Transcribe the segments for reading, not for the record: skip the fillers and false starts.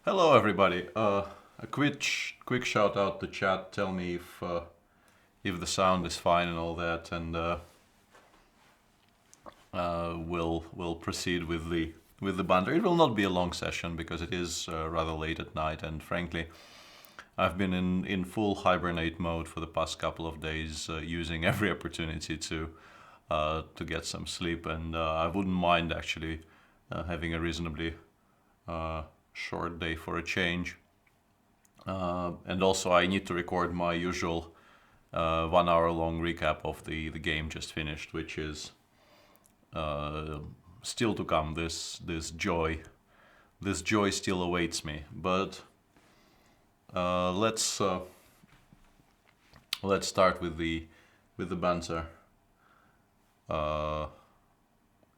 Hello, everybody. A quick shout out to chat. Tell me if the sound is fine and all that, and we'll proceed with the banter. It will not be a long session because it is rather late at night, and frankly, I've been in full hibernate mode for the past couple of days, using every opportunity to get some sleep, and I wouldn't mind actually having a reasonably short day for a change. And also, I need to record my usual 1 hour long recap of the game just finished, which is still to come. This joy still awaits me. But let's start with the banter.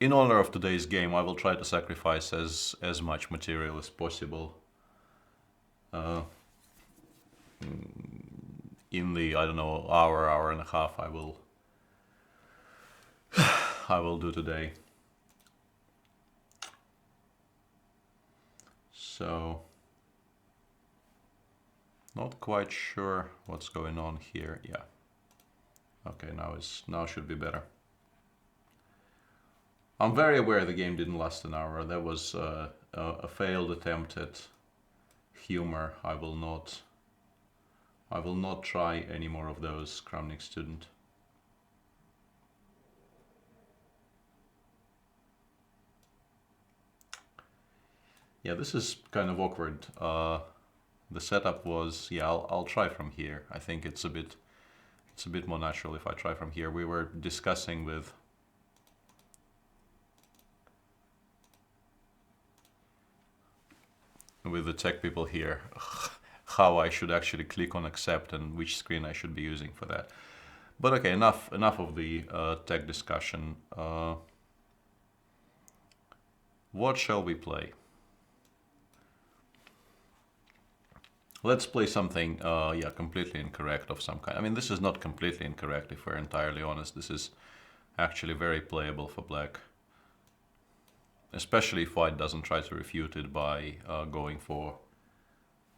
In honor of today's game, I will try to sacrifice as much material as possible. In the, I don't know, hour and a half I will do today. So, not quite sure what's going on here. Yeah. Okay, now should be better. I'm very aware the game didn't last an hour. That was a failed attempt at humor. I will not try any more of those, Kramnik student. Yeah, this is kind of awkward. The setup was, yeah, I'll try from here. I think it's a bit more natural if I try from here. We were discussing with the tech people here how I should actually click on accept and which screen I should be using for that. But okay, enough of the tech discussion. What shall we play? Let's play something, yeah, completely incorrect of some kind. I mean, this is not completely incorrect if we're entirely honest. This is actually very playable for black. Especially if white doesn't try to refute it by going for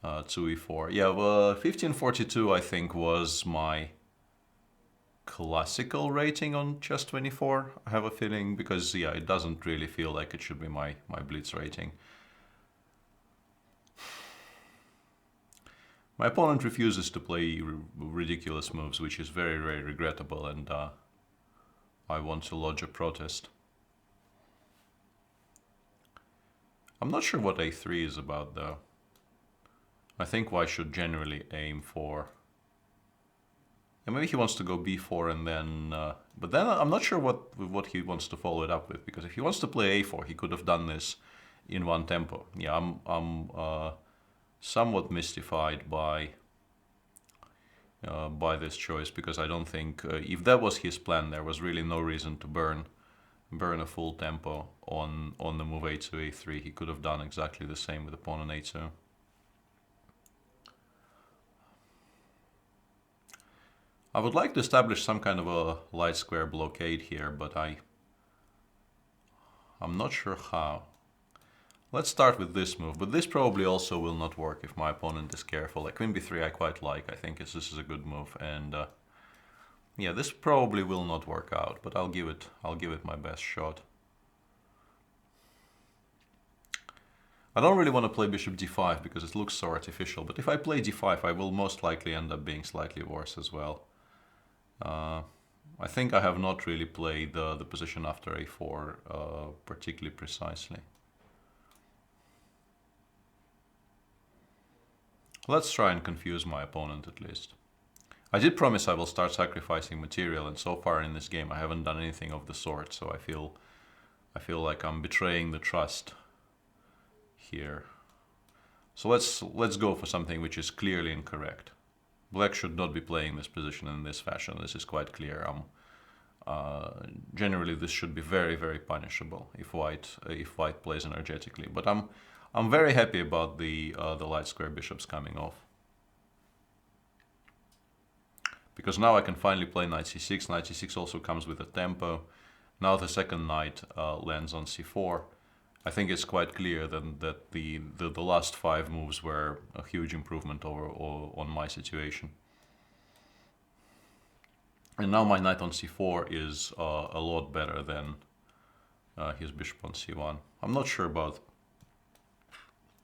2e4. Yeah, well, 1542 I think was my classical rating on chess24. I have a feeling, because yeah, it doesn't really feel like it should be my blitz rating. My opponent refuses to play ridiculous moves, which is very, very regrettable, and I want to lodge a protest. I'm not sure what a3 is about, though. I think white should generally aim for... And maybe he wants to go b4 and then... but then I'm not sure what he wants to follow it up with, because if he wants to play a4, he could have done this in one tempo. Yeah, I'm somewhat mystified by this choice, because I don't think... if that was his plan, there was really no reason to burn a full tempo on the move a2, a3. He could have done exactly the same with the pawn on a2. I would like to establish some kind of a light square blockade here, but I'm not sure how. Let's start with this move, but this probably also will not work if my opponent is careful. Like queen b3 I quite like. I think this is a good move, and yeah, this probably will not work out, but I'll give it my best shot. I don't really want to play bishop d5 because it looks so artificial, but if I play d5 I will most likely end up being slightly worse as well. I think I have not really played the position after a4 particularly precisely. Let's try and confuse my opponent at least. I did promise I will start sacrificing material, and so far in this game I haven't done anything of the sort, so I feel like I'm betraying the trust here. So let's go for something which is clearly incorrect. Black should not be playing this position in this fashion. This is quite clear. Generally, this should be very, very punishable if white plays energetically. But I'm very happy about the light square bishops coming off, because now I can finally play knight c6. Knight c6 also comes with a tempo. Now the second knight lands on c4, I think it's quite clear then that the last 5 moves were a huge improvement on my situation. And now my knight on c4 is a lot better than his bishop on c1. I'm not sure about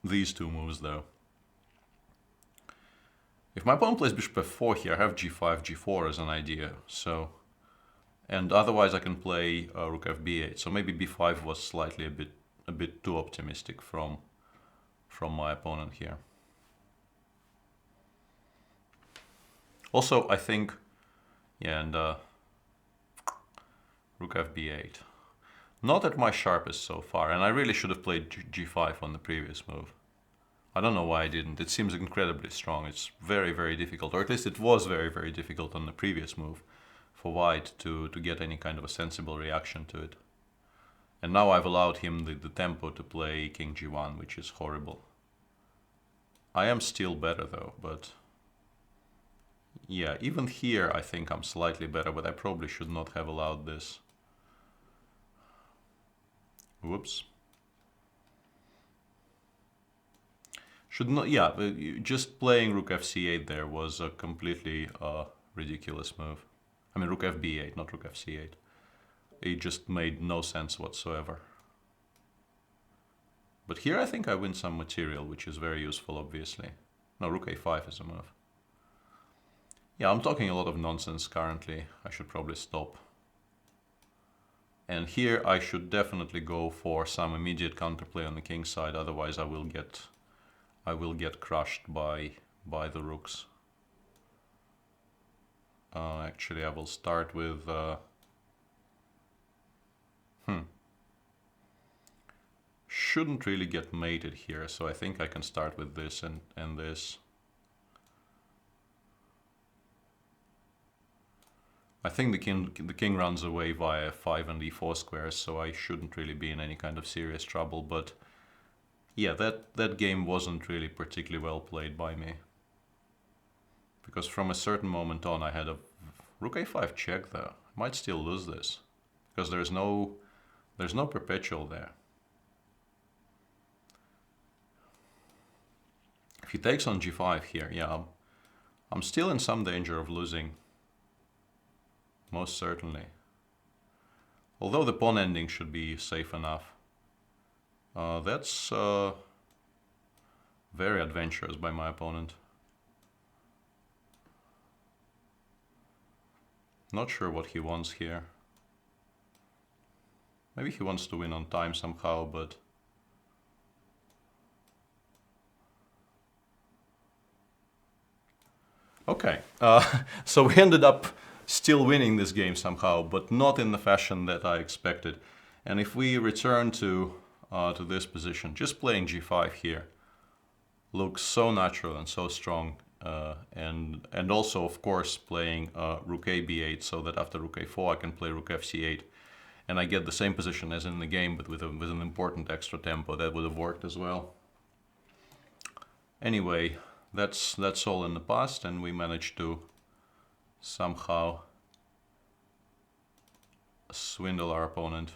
these 2 moves though. If my opponent plays bishop f4 here, I have g5, g4 as an idea. So, and otherwise I can play rook f8. So maybe b5 was slightly a bit too optimistic from my opponent here. Also, I think, yeah, and rook fb8. Not at my sharpest so far, and I really should have played g5 on the previous move. I don't know why I didn't. It seems incredibly strong. It's very, very difficult, or at least it was very, very difficult on the previous move for white to get any kind of a sensible reaction to it. And now I've allowed him the tempo to play king g1, which is horrible. I am still better though, but yeah, even here I think I'm slightly better, but I probably should not have allowed this. Whoops. Should not, yeah, just playing rook fc8 there was a completely ridiculous move. I mean rook fb8, not rook fc8. It just made no sense whatsoever. But here I think I win some material, which is very useful, obviously. No, rook a5 is a move. Yeah, I'm talking a lot of nonsense currently. I should probably stop. And here I should definitely go for some immediate counterplay on the king side, otherwise I will get crushed by the rooks. Actually, I will start with shouldn't really get mated here, so I think I can start with this and this. I think the king runs away via 5 and e4 squares, so I shouldn't really be in any kind of serious trouble, but yeah, that game wasn't really particularly well played by me. Because from a certain moment on I had a rook a5 check there. I might still lose this, because there's no perpetual there. If he takes on g5 here, yeah, I'm still in some danger of losing. Most certainly. Although the pawn ending should be safe enough. That's very adventurous by my opponent. Not sure what he wants here. Maybe he wants to win on time somehow, but okay, so we ended up still winning this game somehow, but not in the fashion that I expected. And if we return to this position, just playing g5 here looks so natural and so strong, and also of course playing rook a b8, so that after rook a4 I can play rook fc8, and I get the same position as in the game, but with an important extra tempo. That would have worked as well. Anyway, that's all in the past, and we managed to somehow swindle our opponent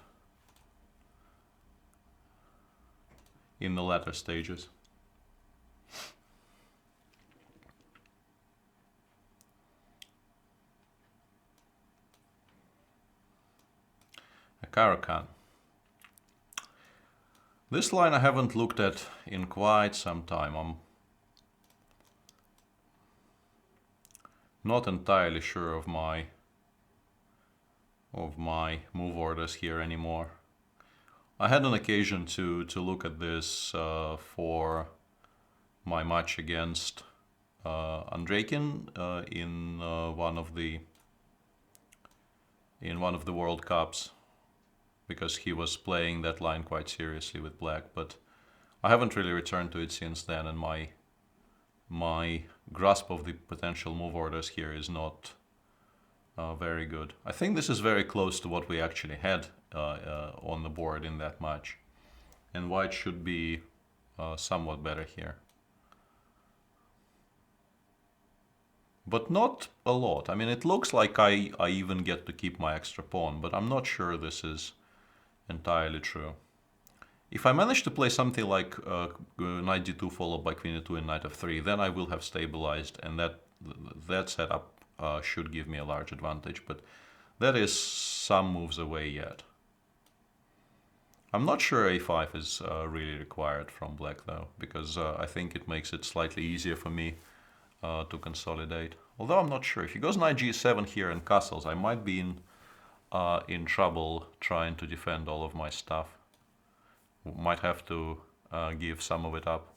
in the latter stages. A Caro-Kann. This line I haven't looked at in quite some time. I'm not entirely sure of my move orders here anymore. I had an occasion to look at this for my match against Andreikin in one of the World Cups, because he was playing that line quite seriously with black, but I haven't really returned to it since then, and my grasp of the potential move orders here is not very good. I think this is very close to what we actually had on the board in that match, and white should be somewhat better here. But not a lot. I mean, it looks like I even get to keep my extra pawn, but I'm not sure this is entirely true. If I manage to play something like knight d2 followed by queen e2 and knight f3, then I will have stabilized, and that setup should give me a large advantage, but that is some moves away yet. I'm not sure a5 is really required from black though, because I think it makes it slightly easier for me to consolidate. Although I'm not sure. If he goes knight g7 here and castles, I might be in trouble trying to defend all of my stuff. Might have to give some of it up.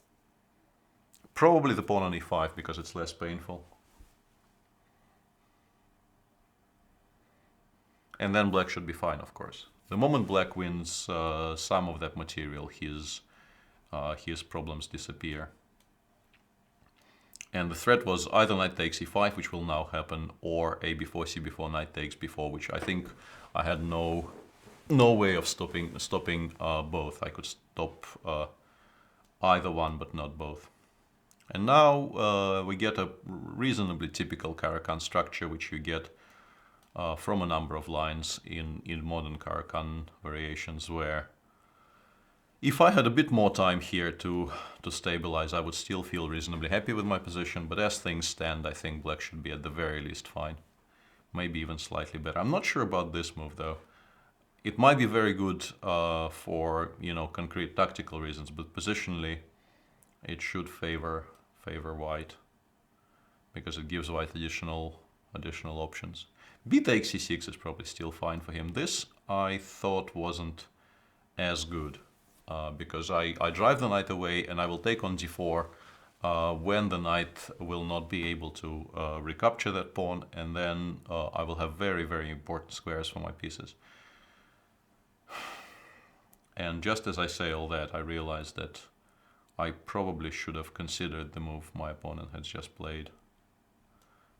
Probably the pawn on e5 because it's less painful. And then black should be fine, of course. The moment black wins some of that material, his problems disappear. And the threat was either knight takes e5, which will now happen, or a before, c before, knight takes before, which I think I had no way of stopping both. I could stop either one, but not both. And now we get a reasonably typical Caro-Kann structure, which you get from a number of lines in modern Caro-Kann variations, where if I had a bit more time here to stabilize, I would still feel reasonably happy with my position, but as things stand, I think black should be at the very least fine. Maybe even slightly better. I'm not sure about this move though. It might be very good for, you know, concrete tactical reasons, but positionally it should favor white because it gives white additional options. B takes c6 is probably still fine for him. This I thought wasn't as good because I drive the knight away and I will take on d4 when the knight will not be able to recapture that pawn, and then I will have very, very important squares for my pieces. And just as I say all that, I realize that I probably should have considered the move my opponent has just played.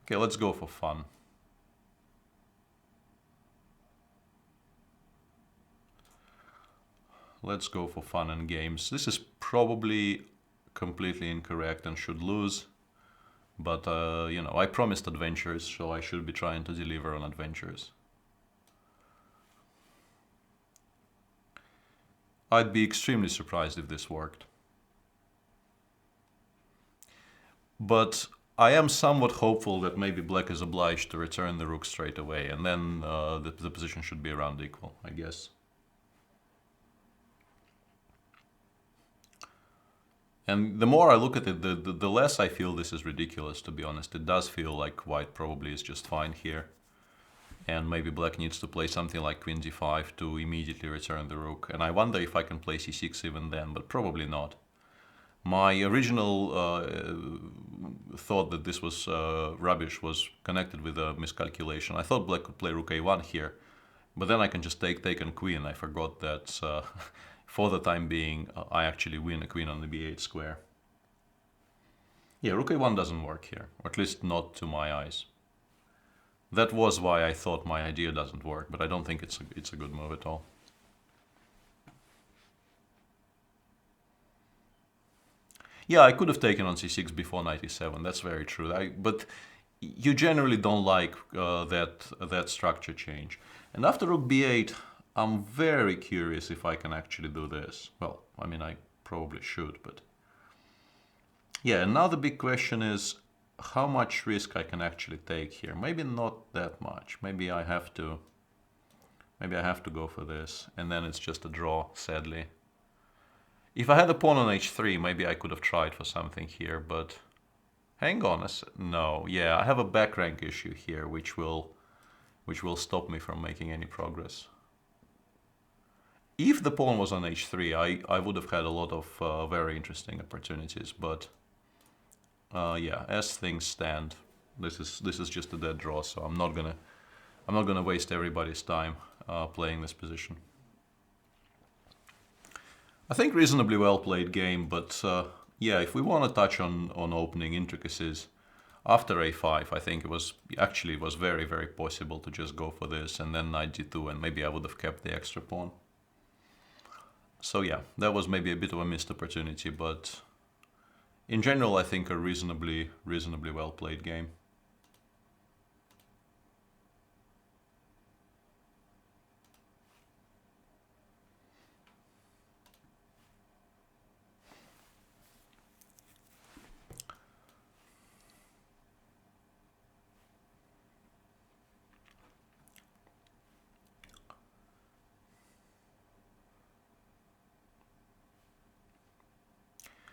Okay, let's go for fun. Let's go for fun and games. This is probably completely incorrect and should lose. But, you know, I promised adventures, so I should be trying to deliver on adventures. I'd be extremely surprised if this worked. But I am somewhat hopeful that maybe black is obliged to return the rook straight away, and then the position should be around equal, I guess. And the more I look at it, the less I feel this is ridiculous, to be honest. It does feel like white probably is just fine here. And maybe black needs to play something like queen d5 to immediately return the rook. And I wonder if I can play c6 even then, but probably not. My original thought that this was rubbish was connected with a miscalculation. I thought black could play rook a1 here, but then I can just take on queen. I forgot that for the time being, I actually win a queen on the b8 square. Yeah, rook a1 doesn't work here, or at least not to my eyes. That was why I thought my idea doesn't work, but I don't think it's a good move at all. Yeah, I could have taken on c6 before knight e7, that's very true. But you generally don't like that structure change. And after rook b8, I'm very curious if I can actually do this. Well, I mean, I probably should, but... Yeah, and now the big question is how much risk I can actually take here. Maybe not that much. Maybe I have to go for this, and then it's just a draw, sadly. If I had a pawn on h3, maybe I could have tried for something here, but... Hang on no, yeah, I have a back rank issue here, which will stop me from making any progress. If the pawn was on h3, I would have had a lot of very interesting opportunities, but yeah, as things stand, this is just a dead draw, so I'm not gonna waste everybody's time playing this position. I think reasonably well played game, but yeah, if we want to touch on opening intricacies, after a5, I think it was very, very possible to just go for this and then knight d2, and maybe I would have kept the extra pawn. So yeah, that was maybe a bit of a missed opportunity, but in general, I think a reasonably well played game.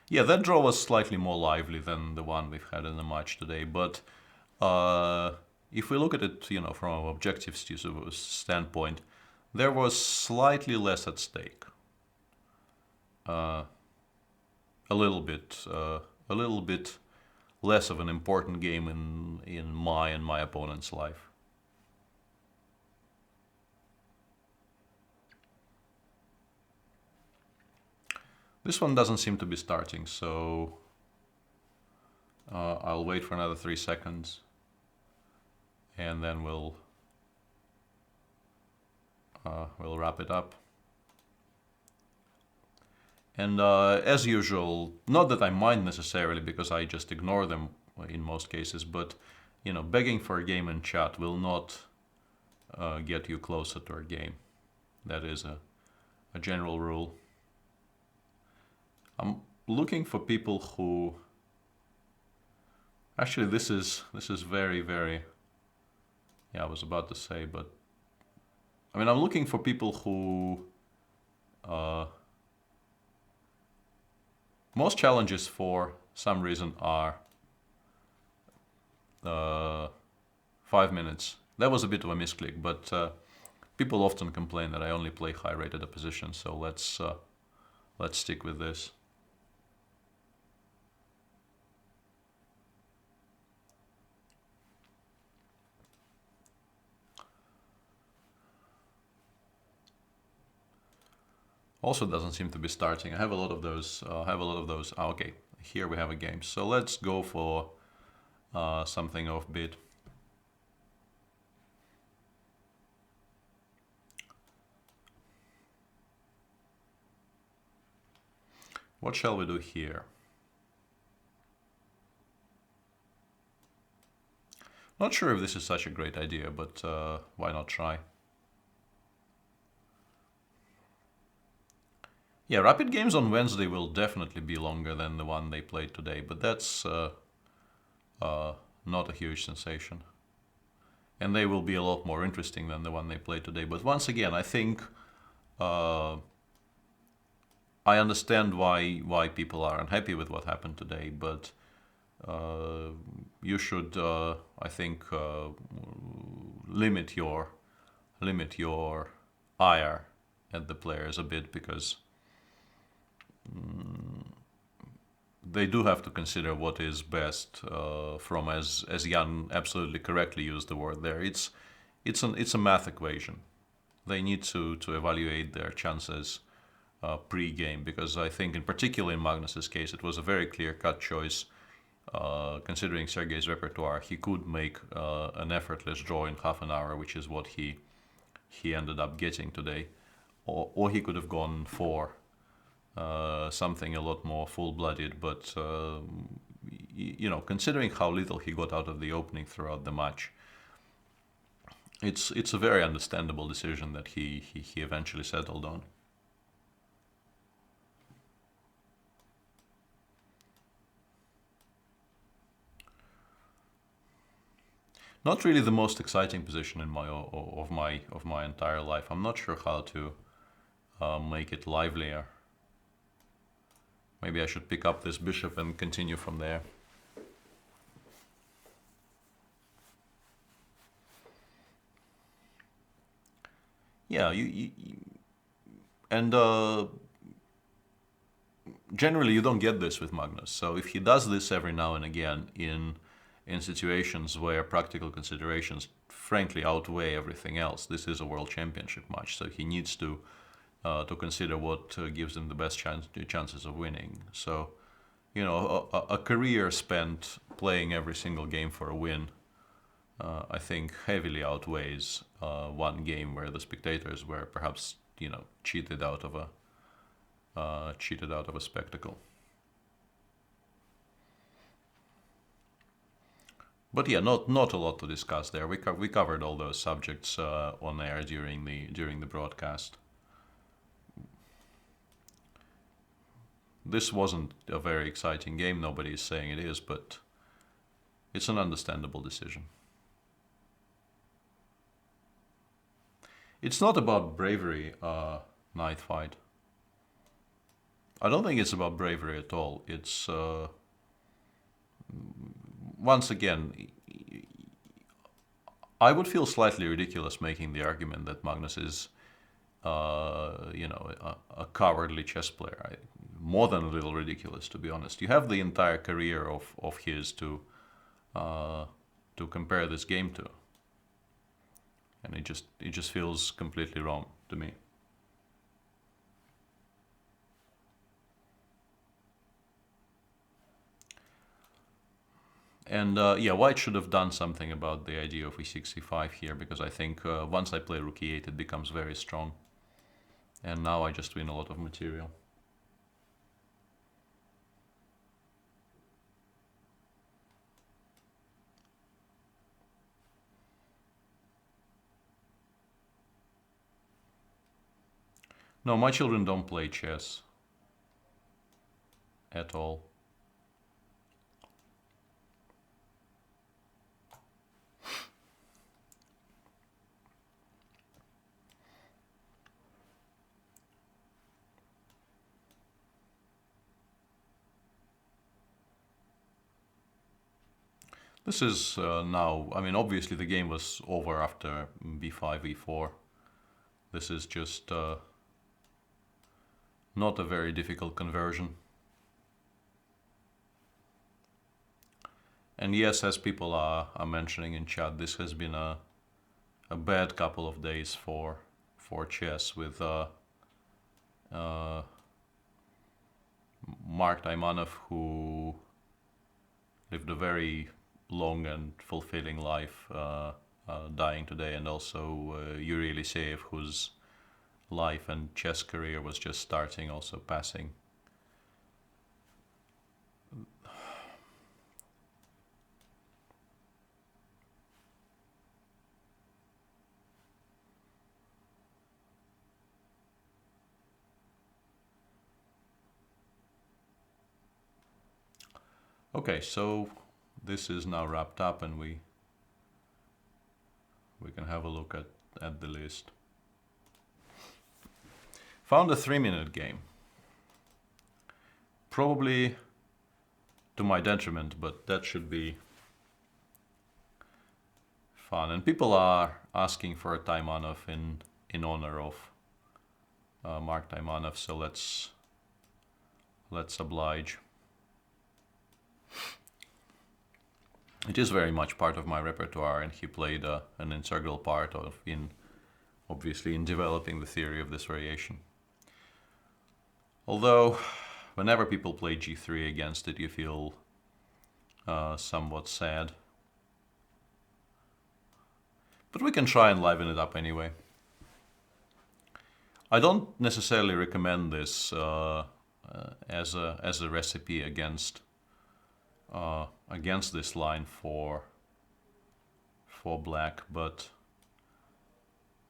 Yeah, that draw was slightly more lively than the one we've had in the match today. But uh, if we look at it, from an objective standpoint, there was slightly less at stake. Uh, a little bit, a little bit less of an important game in my and my opponent's life. This one doesn't seem to be starting, so I'll wait for another 3 seconds, and then we'll wrap it up. And as usual, not that I mind necessarily, because I just ignore them in most cases, but begging for a game in chat will not get you closer to a game. That is a general rule. I'm looking for people who... Actually, this is very, very... Yeah, I was about to say, but... I mean, I'm looking for people who... Most challenges, for some reason, are 5 minutes. That was a bit of a misclick, but people often complain that I only play high-rated opposition, so let's stick with this. Also doesn't seem to be starting. I have a lot of those. Oh, okay, here we have a game. So let's go for something offbeat. What shall we do here? Not sure if this is such a great idea, but why not try? Yeah, Rapid games on Wednesday will definitely be longer than the one they played today, but that's not a huge sensation. And they will be a lot more interesting than the one they played today. But once again, I think I understand why people are unhappy with what happened today, but you should, I think, limit your ire at the players a bit, because they do have to consider what is best from, as Jan absolutely correctly used the word there. It's a math equation. They need to evaluate their chances pre-game, because I think in particular in Magnus's case it was a very clear-cut choice. Considering Sergei's repertoire, he could make an effortless draw in half an hour, which is what he ended up getting today, or he could have gone for something a lot more full-blooded, but considering how little he got out of the opening throughout the match, it's a very understandable decision that he eventually settled on. Not really the most exciting position in of my entire life. I'm not sure how to make it livelier. Maybe I should pick up this bishop and continue from there. Yeah, and generally you don't get this with Magnus. So if he does this every now and again in situations where practical considerations frankly outweigh everything else, this is a world championship match, so he needs to consider what gives him the best chances of winning. So, a career spent playing every single game for a win, I think heavily outweighs one game where the spectators were perhaps, cheated out of a spectacle. But yeah, not a lot to discuss there. We covered all those subjects on air during the broadcast. This wasn't a very exciting game. Nobody is saying it is, but it's an understandable decision. It's not about bravery, knight fight. I don't think it's about bravery at all. It's once again, I would feel slightly ridiculous making the argument that Magnus is, a cowardly chess player. More than a little ridiculous, to be honest. You have the entire career of his to compare this game to, and it just feels completely wrong to me. And yeah, White should have done something about the idea of e6, e5 here, because I think once I play rook e8, it becomes very strong. And now I just win a lot of material. No, my children don't play chess at all. This is now, I mean, obviously the game was over after b5, e4. This is just not a very difficult conversion. And yes, as people are mentioning in chat, this has been a bad couple of days for chess with Mark Taimanov, who lived a very long and fulfilling life, dying today, and also Yuri Eliseyev, whose life and chess career was just starting, also passing. Okay, so this is now wrapped up, and we can have a look at the list. Found a 3-minute game. Probably to my detriment, but that should be fun. And people are asking for a Taimanov in honor of Mark Taimanov, so let's oblige. It is very much part of my repertoire, and he played an integral part obviously in developing the theory of this variation. Although, whenever people play g3 against it, you feel somewhat sad. But we can try and liven it up anyway. I don't necessarily recommend this as a recipe against this line for black, but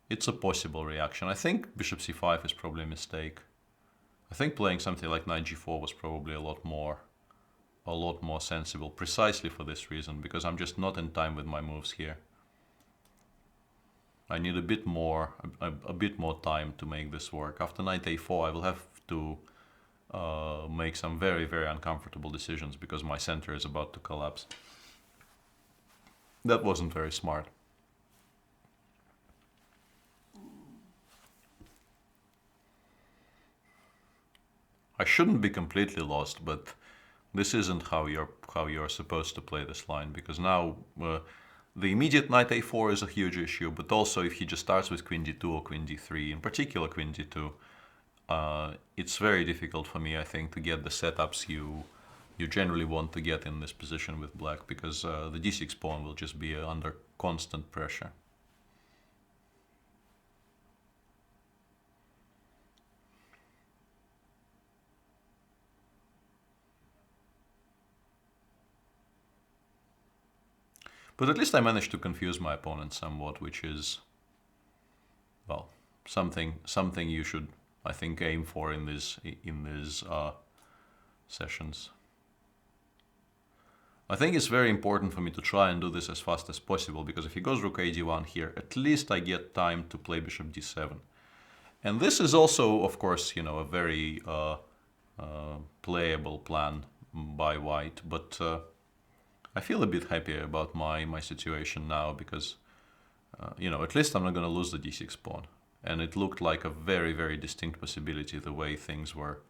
it's a possible reaction. I think bishop c5 is probably a mistake. I think playing something like knight g4 was probably a lot more sensible, precisely for this reason, because I'm just not in time with my moves here. I need a bit more time to make this work. After knight a4, I will have to make some very, very uncomfortable decisions because my center is about to collapse. That wasn't very smart. I shouldn't be completely lost, but this isn't how you're supposed to play this line, because now the immediate knight a4 is a huge issue, but also if he just starts with queen d2 or queen d3, in particular queen d2, it's very difficult for me, I think, to get the setups you generally want to get in this position with black, because the d6 pawn will just be under constant pressure. But at least I managed to confuse my opponent somewhat, which is, well, something you should, I think, aim for in these sessions. I think it's very important for me to try and do this as fast as possible, because if he goes rook a d1 here, at least I get time to play bishop d7. And this is also, of course, a very playable plan by white, but I feel a bit happier about my situation now because, at least I'm not going to lose the d6 pawn. And it looked like a very, very distinct possibility the way things were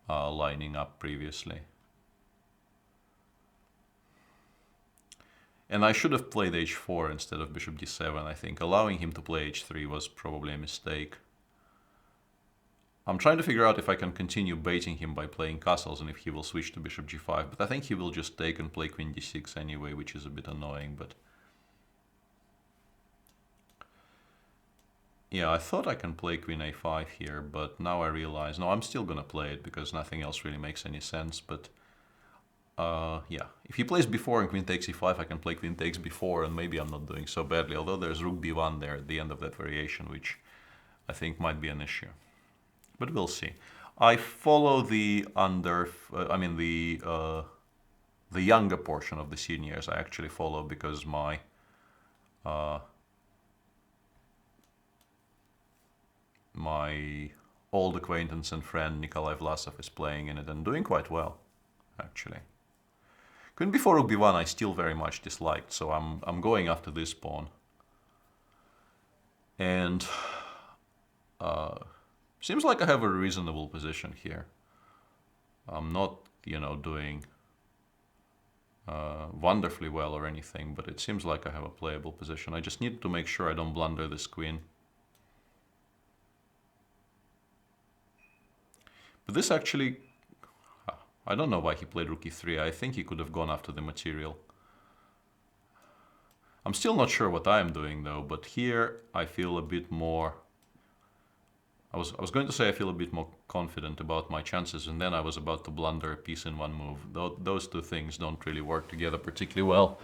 lining up previously. And I should have played h4 instead of bishop d7, I think. Allowing him to play h3 was probably a mistake. I'm trying to figure out if I can continue baiting him by playing castles and if he will switch to bishop g5, but I think he will just take and play queen d6 anyway, which is a bit annoying, but... Yeah, I thought I can play queen a5 here, but now I realize, no, I'm still gonna play it because nothing else really makes any sense, but... yeah, if he plays b4 and queen takes e5, I can play queen takes b4 and maybe I'm not doing so badly, although there's rook b1 there at the end of that variation, which I think might be an issue. But we'll see. I follow the the younger portion of the seniors. I actually follow because my my old acquaintance and friend Nikolai Vlasov is playing in it and doing quite well, actually. Queen b4 rook b1 I still very much disliked, so I'm going after this pawn. And seems like I have a reasonable position here. I'm not, doing wonderfully well or anything, but it seems like I have a playable position. I just need to make sure I don't blunder this queen. But this actually, I don't know why he played rook e3. I think he could have gone after the material. I'm still not sure what I am doing though, but here I feel a bit more... I was going to say I feel a bit more confident about my chances, and then I was about to blunder a piece in one move. Those two things don't really work together particularly well.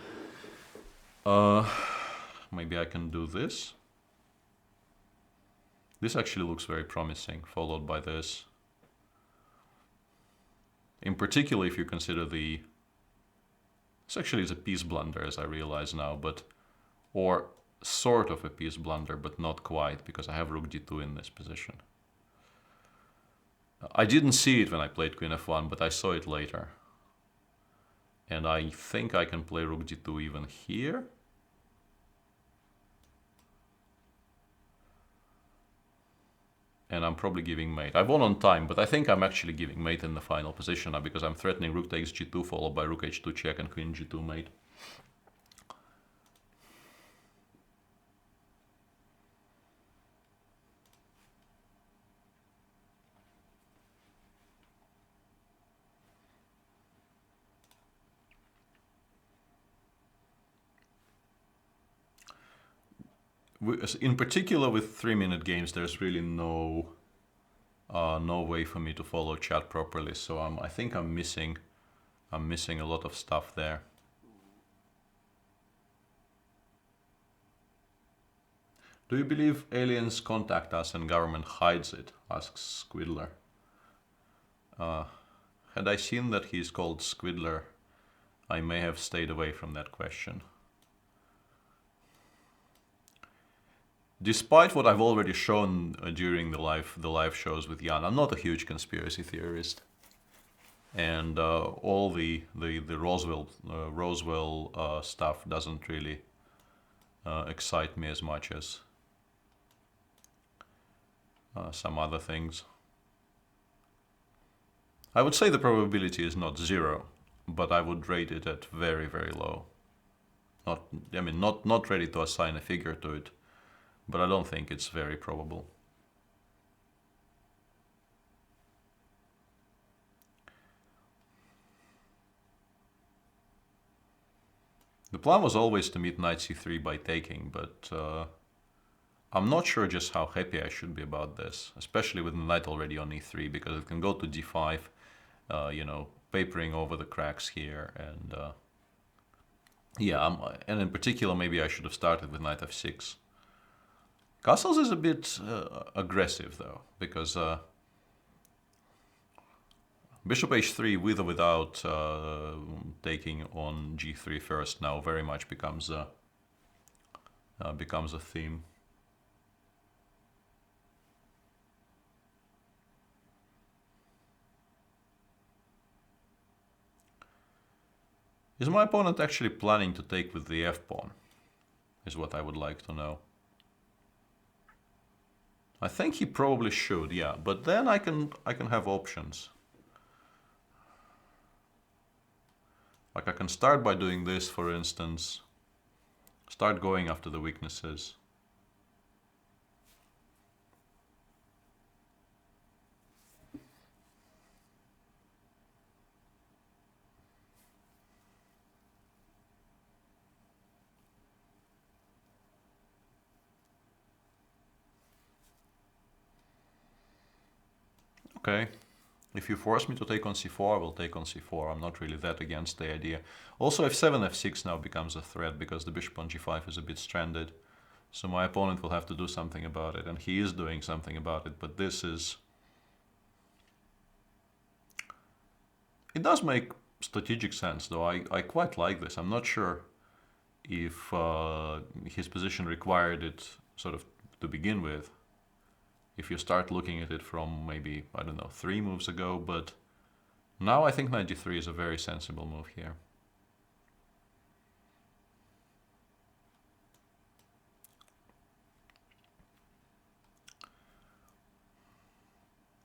Maybe I can do this. This actually looks very promising, followed by this. In particular, if you consider the... This actually is a piece blunder, as I realize now, but... Or sort of a piece blunder, but not quite, because I have rook d2 in this position. I didn't see it when I played queen f1, but I saw it later. And I think I can play rook d2 even here. And I'm probably giving mate. I won on time, but I think I'm actually giving mate in the final position now because I'm threatening rook takes g2 followed by rook h2 check and queen g2 mate. In particular with 3-minute games, there's really no way for me to follow chat properly, so I think I'm missing a lot of stuff there. Do you believe aliens contact us and government hides it? Asks Svidler. Had I seen that he's called Svidler, I may have stayed away from that question. Despite what I've already shown during the live shows with Jan, I'm not a huge conspiracy theorist, and all the Roswell stuff doesn't really excite me as much as some other things. I would say the probability is not 0, but I would rate it at very, very low. Not ready to assign a figure to it, but I don't think it's very probable. The plan was always to meet knight c3 by taking, but I'm not sure just how happy I should be about this, especially with the knight already on e3, because it can go to d5, papering over the cracks here, and and in particular maybe I should have started with knight f6. Castles is a bit aggressive though, because bishop h3 with or without taking on g3 first now very much becomes a theme. Is my opponent actually planning to take with the f-pawn? Is what I would like to know. I think he probably should, yeah, but then I can have options. Like I can start by doing this, for instance. Start going after the weaknesses. Okay. If you force me to take on c4, I will take on c4. I'm not really that against the idea. Also, f7, f6 now becomes a threat because the bishop on g5 is a bit stranded. So my opponent will have to do something about it, and he is doing something about it, but this is... It does make strategic sense, though. I quite like this. I'm not sure if his position required it sort of to begin with. If you start looking at it from maybe, I don't know, 3 moves ago, but now I think knight d3 is a very sensible move here.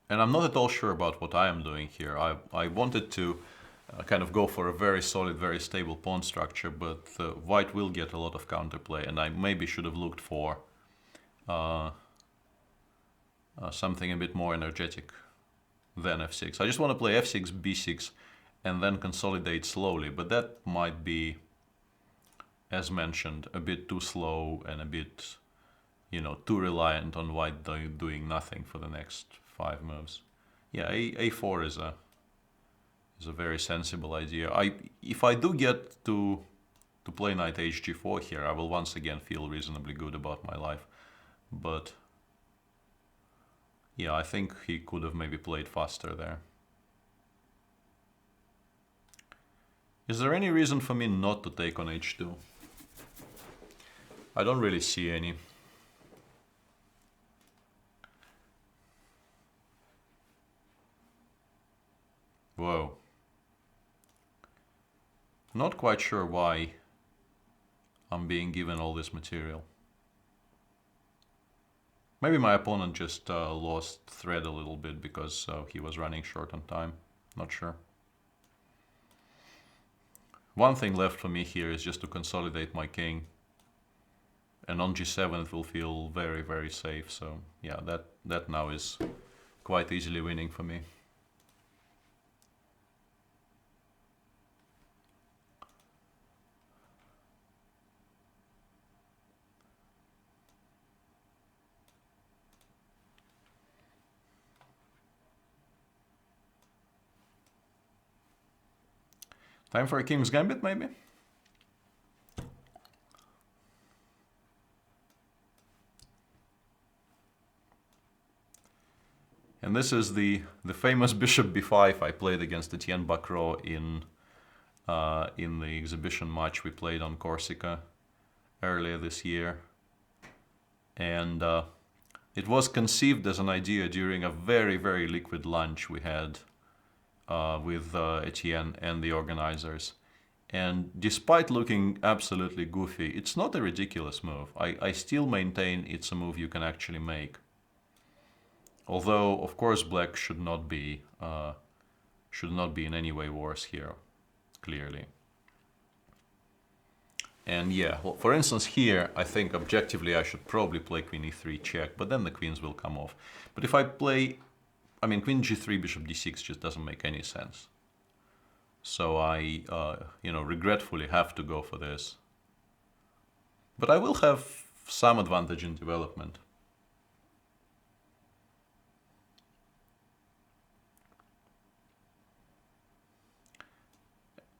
And I'm not at all sure about what I am doing here. I wanted to kind of go for a very solid, very stable pawn structure, but white will get a lot of counterplay, and I maybe should have looked for something a bit more energetic than f6. I just want to play f6, b6, and then consolidate slowly, but that might be, as mentioned, a bit too slow and a bit, you know, too reliant on white doing nothing for the next 5 moves. Yeah, a4 is a very sensible idea. If I do get to play knight hg4 here, I will once again feel reasonably good about my life. But yeah, I think he could have maybe played faster there. Is there any reason for me not to take on h2? I don't really see any. Whoa. Not quite sure why I'm being given all this material. Maybe my opponent just lost thread a little bit because he was running short on time. Not sure. One thing left for me here is just to consolidate my king. And on g7 it will feel very, very safe. So yeah, that now is quite easily winning for me. Time for a king's gambit, maybe? And this is the famous bishop b5 I played against Etienne Bacro in the exhibition match we played on Corsica earlier this year. And it was conceived as an idea during a very, very liquid lunch we had with Etienne and the organizers. And despite looking absolutely goofy, it's not a ridiculous move. I still maintain it's a move you can actually make. Although, of course, black should not be in any way worse here, clearly. And yeah, well, for instance here, I think objectively I should probably play queen e3 check, but then the queens will come off. But if I play, I mean, queen g3, bishop d6 just doesn't make any sense. So I, you know, regretfully have to go for this. But I will have some advantage in development.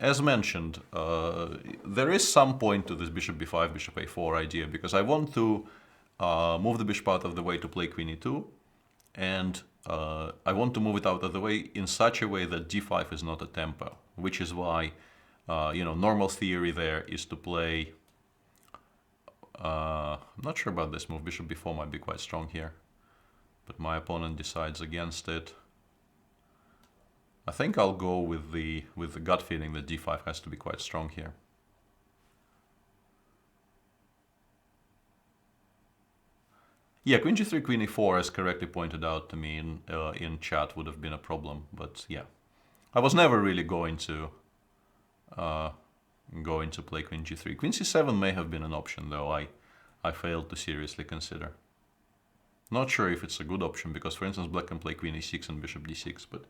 As mentioned, there is some point to this bishop b5, bishop a4 idea, because I want to move the bishop out of the way to play queen e2, and I want to move it out of the way in such a way that d5 is not a tempo, which is why, you know, normal theory there is to play... I'm not sure about this move. Bishop b4 might be quite strong here, but my opponent decides against it. I think I'll go with the gut feeling that d5 has to be quite strong here. Yeah, queen g3, queen e4, as correctly pointed out to me in chat, would have been a problem. But yeah, I was never really going to play queen g3. Queen c7 may have been an option, though I failed to seriously consider. Not sure if it's a good option, because for instance black can play queen e6 and bishop d6, but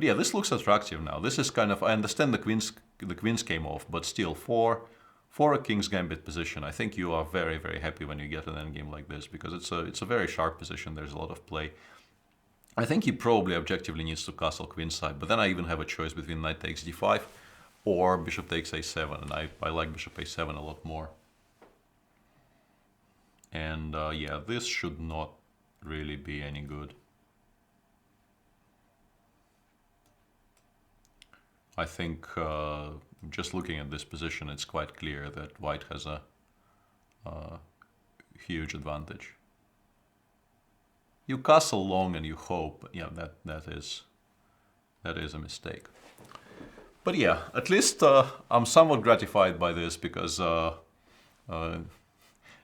yeah, this looks attractive now. This is kind of, I understand the queens came off, but still for a king's gambit position, I think you are very, very happy when you get an endgame like this, because it's a very sharp position. There's a lot of play. I think he probably objectively needs to castle queenside, but then I even have a choice between knight takes d5 or bishop takes a7, and I like bishop a7 a lot more. And yeah, this should not really be any good. I think just looking at this position, it's quite clear that white has a huge advantage. You castle long and you hope. Yeah, that is a mistake. But yeah, at least I'm somewhat gratified by this, because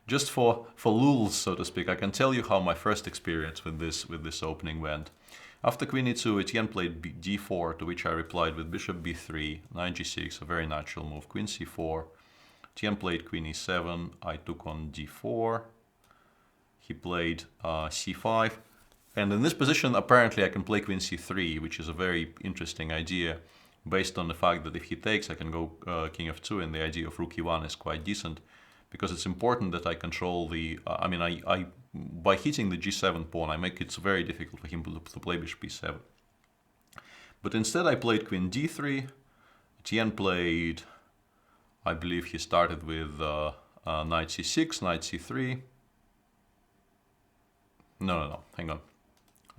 just for lulz, so to speak, I can tell you how my first experience with this opening went. After queen e2, Etienne played d4, to which I replied with bishop b3, knight g6, a very natural move, queen c4. Etienne played queen e7, I took on d4. He played c5. And in this position, apparently I can play queen c3, which is a very interesting idea, based on the fact that if he takes, I can go king f2, and the idea of rook e1 is quite decent, because it's important that I control the... I mean, I by hitting the g7 pawn, I make it very difficult for him to play bishop e7. But instead I played queen d3. Etienne played... I believe he started with knight c6, knight c3. No, hang on.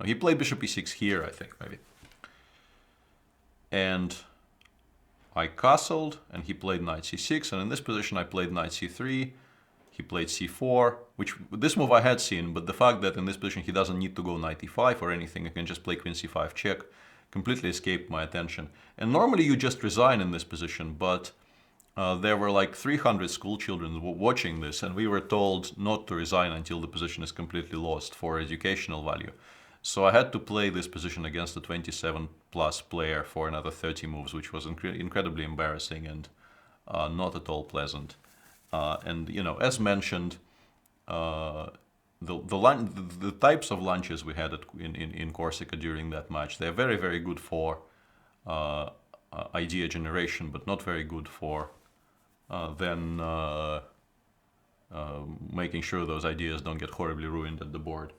He played bishop e6 here, I think, maybe. And I castled, and he played knight c6, and in this position I played knight c3. He played c4, which this move I had seen, but the fact that in this position he doesn't need to go knight e5 or anything, he can just play queen c5 check, completely escaped my attention. And normally you just resign in this position, but there were like 300 school children watching this, and we were told not to resign until the position is completely lost for educational value. So I had to play this position against a 27 plus player for another 30 moves, which was incredibly embarrassing and not at all pleasant. And you know, as mentioned, the types of lunches we had in Corsica during that match, they're very, very good for idea generation, but not very good for then making sure those ideas don't get horribly ruined at the board.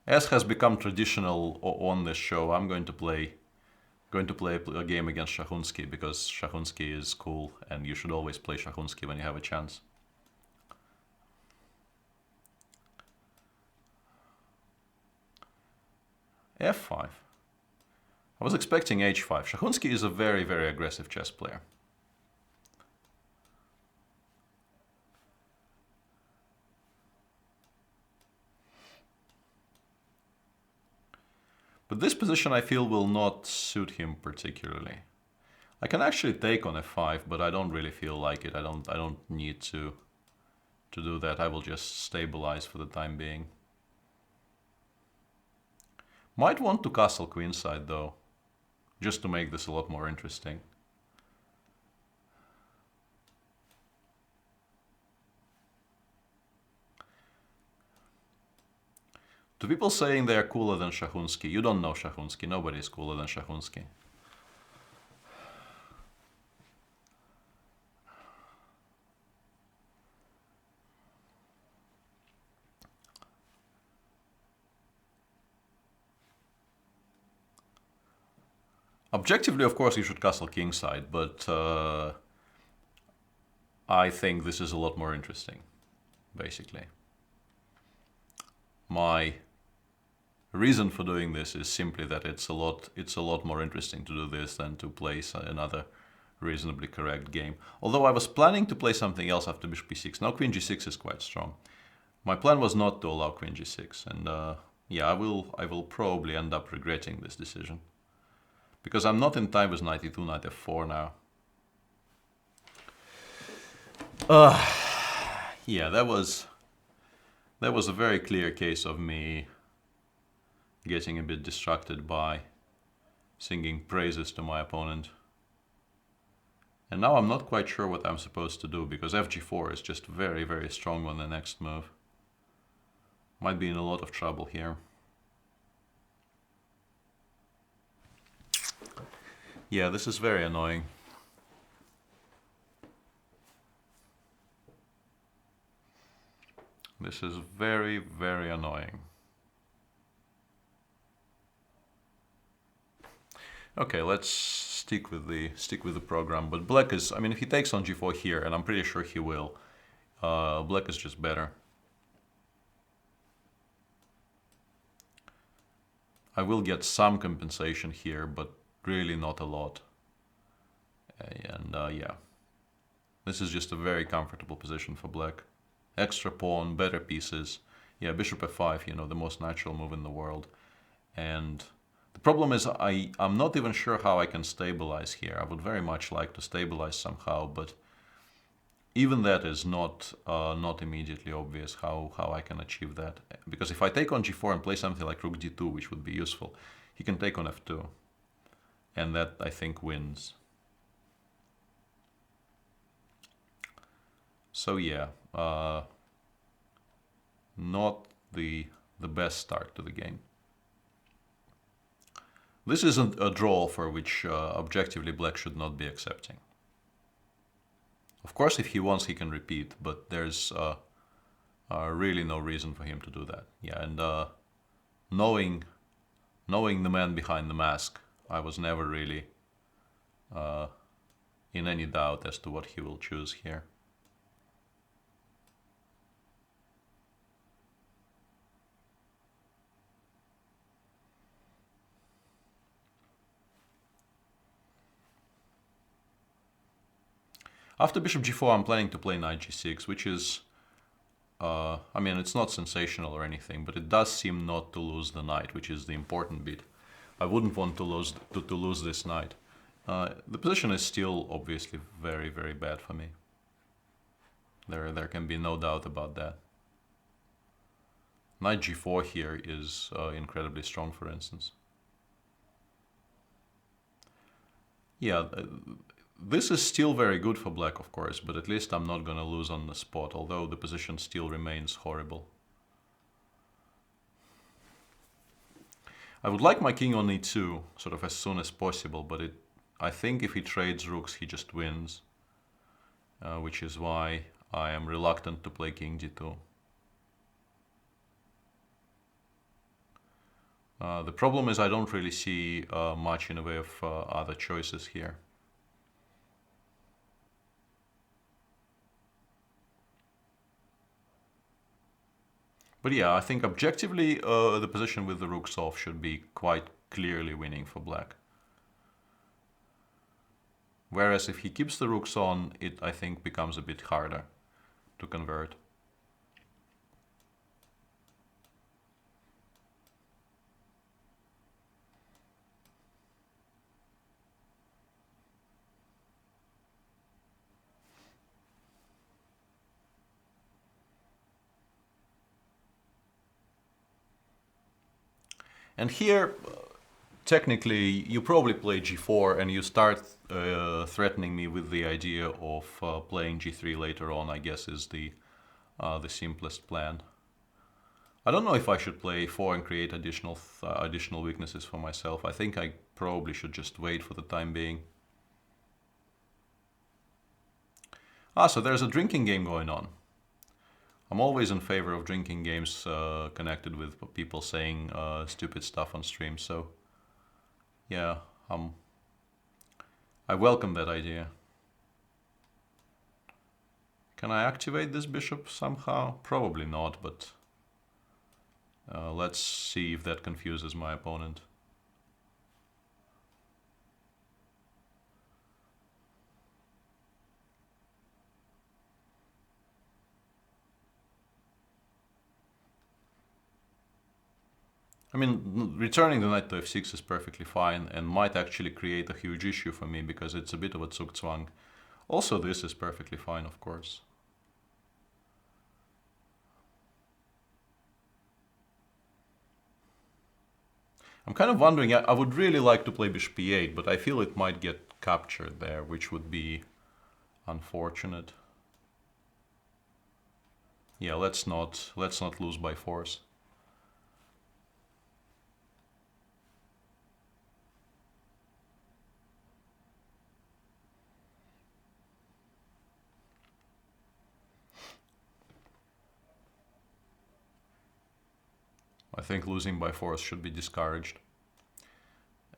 As has become traditional on this show, I'm going to play a game against Shahunsky, because Shahunsky is cool, and you should always play Shahunsky when you have a chance. f5. I was expecting h5. Shahunsky is a very, very aggressive chess player. But this position, I feel, will not suit him particularly. I can actually take on f5, but I don't really feel like it. I don't need to do that. I will just stabilize for the time being. Might want to castle queenside though, just to make this a lot more interesting. To people saying they are cooler than Shahunsky, you don't know Shahunsky. Nobody is cooler than Shahunsky. Objectively, of course, you should castle kingside, but I think this is a lot more interesting, basically. My reason for doing this is simply that it's a lot more interesting to do this than to play another reasonably correct game. Although I was planning to play something else after bishop b6. Now queen g6 is quite strong. My plan was not to allow queen g6, and yeah, I will probably end up regretting this decision. Because I'm not in time with knight e2, knight f4 now. Yeah, that was a very clear case of me getting a bit distracted by singing praises to my opponent. And now I'm not quite sure what I'm supposed to do, because fg4 is just very, very strong on the next move. Might be in a lot of trouble here. Yeah, this is very annoying. This is very, very annoying. Okay, let's stick with the program. But black is, I mean, if he takes on g4 here, and I'm pretty sure he will, black is just better. I will get some compensation here, but really not a lot. And yeah, this is just a very comfortable position for black. Extra pawn, better pieces. Yeah, bishop f5, you know, the most natural move in the world. And the problem is I'm not even sure how I can stabilize here. I would very much like to stabilize somehow, but even that is not immediately obvious how I can achieve that. Because if I take on g4 and play something like rook d2, which would be useful, he can take on f2. And that, I think, wins. So yeah, not the best start to the game. This isn't a draw for which objectively black should not be accepting. Of course, if he wants, he can repeat, but there's really no reason for him to do that. Yeah, and knowing the man behind the mask, I was never really in any doubt as to what he will choose here. After bishop g4, I'm planning to play knight g6, which is, I mean, it's not sensational or anything, but it does seem not to lose the knight, which is the important bit. I wouldn't want to lose this knight. The position is still obviously very, very bad for me. There can be no doubt about that. Knight g4 here is incredibly strong, for instance. Yeah, this is still very good for black, of course, but at least I'm not going to lose on the spot, although the position still remains horrible. I would like my king on e2 sort of as soon as possible, but I think if he trades rooks, he just wins, which is why I am reluctant to play king d2. The problem is I don't really see much in the way of other choices here. But yeah, I think objectively the position with the rooks off should be quite clearly winning for black. Whereas if he keeps the rooks on, it, I think, becomes a bit harder to convert. And here, technically, you probably play g4 and you start threatening me with the idea of playing g3 later on, I guess, is the simplest plan. I don't know if I should play a4 and create additional weaknesses for myself. I think I probably should just wait for the time being. So there's a drinking game going on. I'm always in favor of drinking games connected with people saying stupid stuff on stream, so yeah, I welcome that idea. Can I activate this bishop somehow? Probably not, but let's see if that confuses my opponent. I mean, returning the knight to f6 is perfectly fine and might actually create a huge issue for me because it's a bit of a Zugzwang. Also, this is perfectly fine, of course. I'm kind of wondering, I would really like to play bishop e8, but I feel it might get captured there, which would be unfortunate. Yeah, let's not lose by force. I think losing by force should be discouraged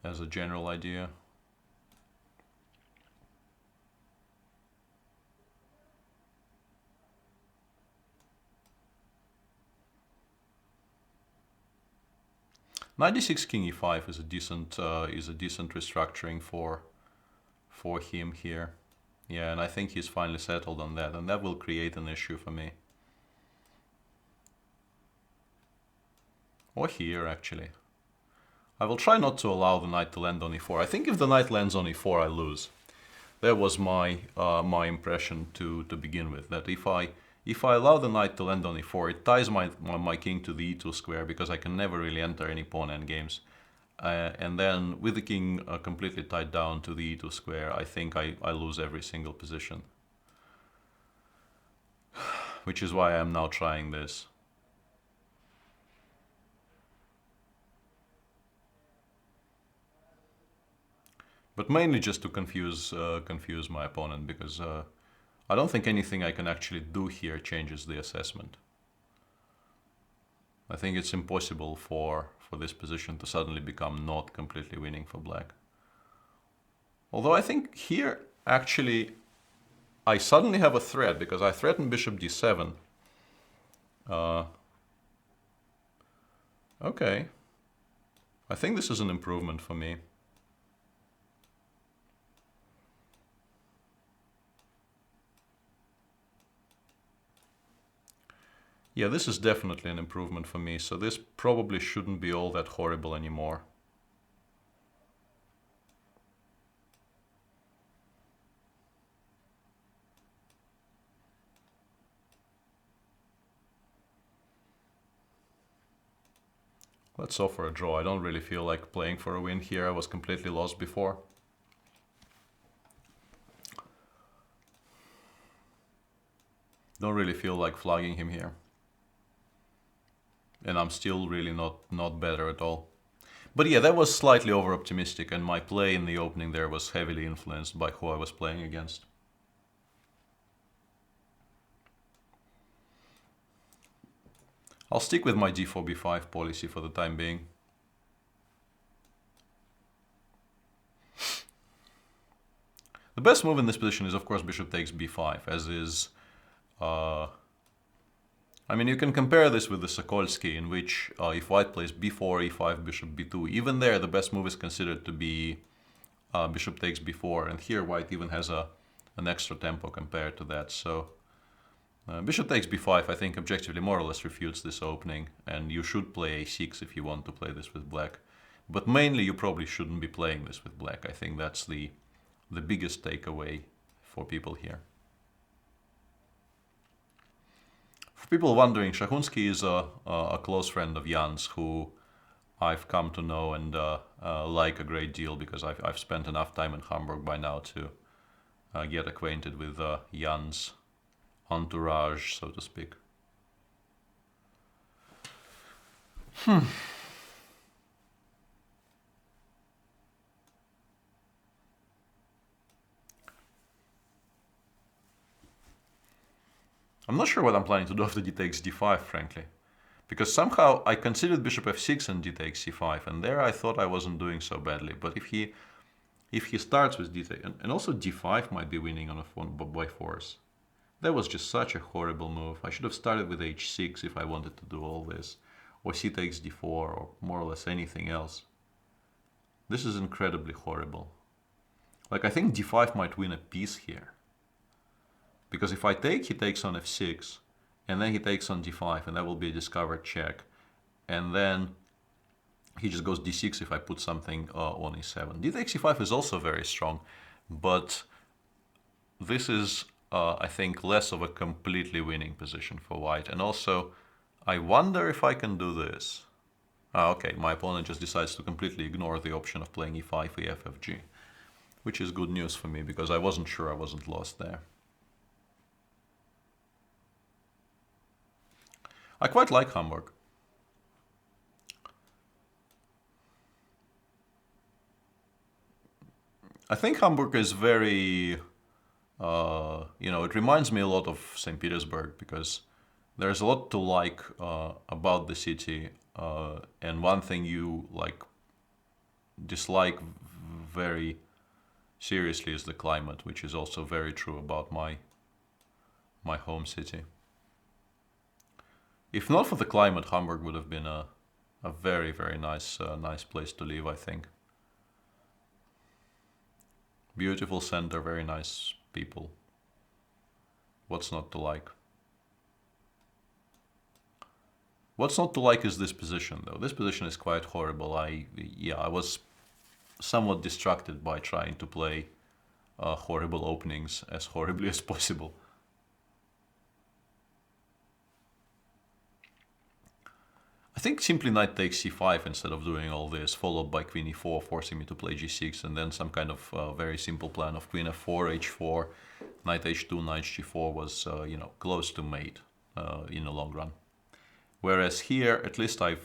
as a general idea. Knight d6 king e5 is a decent restructuring for him here. Yeah, and I think he's finally settled on that, and that will create an issue for me. Or here, actually. I will try not to allow the knight to land on e4. I think if the knight lands on e4, I lose. That was my my impression to begin with. That if I allow the knight to land on e4, it ties my king to the e2 square because I can never really enter any pawn endgames. And then with the king completely tied down to the e2 square, I think I lose every single position. Which is why I'm now trying this. But mainly just to confuse my opponent, because I don't think anything I can actually do here changes the assessment. I think it's impossible for this position to suddenly become not completely winning for black. Although I think here, actually, I suddenly have a threat, because I threaten bishop d7. Okay. I think this is an improvement for me. Yeah, this is definitely an improvement for me, so this probably shouldn't be all that horrible anymore. Let's offer a draw. I don't really feel like playing for a win here. I was completely lost before. Don't really feel like flogging him here. And I'm still really not better at all. But yeah, that was slightly over-optimistic, and my play in the opening there was heavily influenced by who I was playing against. I'll stick with my d4 b5 policy for the time being. The best move in this position is, of course, bishop takes b5, as is... I mean, you can compare this with the Sokolsky, in which if white plays b4, e5, bishop b2, even there the best move is considered to be bishop takes b4, and here white even has an extra tempo compared to that. So bishop takes b5, I think, objectively more or less refutes this opening, and you should play a6 if you want to play this with black. But mainly you probably shouldn't be playing this with black. I think that's the biggest takeaway for people here. For people wondering, Shahunsky is a close friend of Jan's, who I've come to know and like a great deal, because I've spent enough time in Hamburg by now to get acquainted with Jan's entourage, so to speak. I'm not sure what I'm planning to do after d takes d5, frankly. Because somehow I considered bishop f6 and d takes c5, and there I thought I wasn't doing so badly. But if he starts with d takes, and also d5 might be winning on a by force. That was just such a horrible move. I should have started with h6 if I wanted to do all this. Or c takes d4, or more or less anything else. This is incredibly horrible. Like, I think d5 might win a piece here. Because if I take, he takes on f6, and then he takes on d5, and that will be a discovered check. And then he just goes d6 if I put something on e7. d takes e5 is also very strong, but this is, I think, less of a completely winning position for white. And also, I wonder if I can do this. Okay, my opponent just decides to completely ignore the option of playing e5, ef, fg, which is good news for me, because I wasn't sure I wasn't lost there. I quite like Hamburg. I think Hamburg is very, it reminds me a lot of St. Petersburg, because there's a lot to like about the city, and one thing you dislike very seriously is the climate, which is also very true about my home city. If not for the climate, Hamburg would have been a very, very nice place to live, I think. Beautiful center, very nice people. What's not to like? What's not to like is this position, though. This position is quite horrible. I was somewhat distracted by trying to play horrible openings as horribly as possible. I think simply knight takes c5 instead of doing all this, followed by queen e4, forcing me to play g6, and then some kind of very simple plan of queen f4, h4, knight h2, knight g4 was, close to mate in the long run. Whereas here, at least I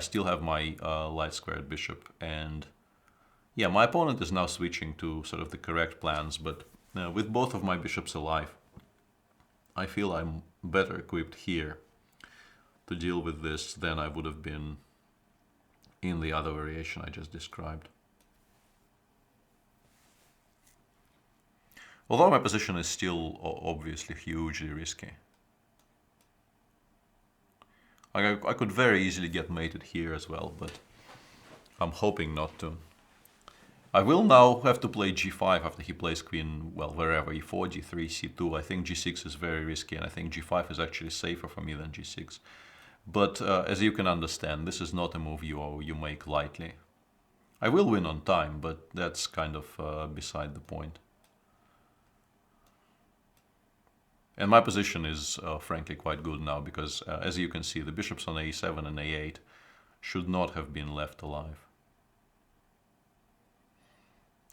still have my light squared bishop, and yeah, my opponent is now switching to sort of the correct plans, but with both of my bishops alive, I feel I'm better equipped here to deal with this than I would have been in the other variation I just described. Although my position is still obviously hugely risky. I could very easily get mated here as well, but I'm hoping not to. I will now have to play g5 after he plays queen, well, wherever, e4, g3, c2. I think g6 is very risky, and I think g5 is actually safer for me than g6. But as you can understand, this is not a move you make lightly. I will win on time, but that's kind of beside the point. And my position is frankly quite good now, because as you can see, the bishops on a7 and a8 should not have been left alive.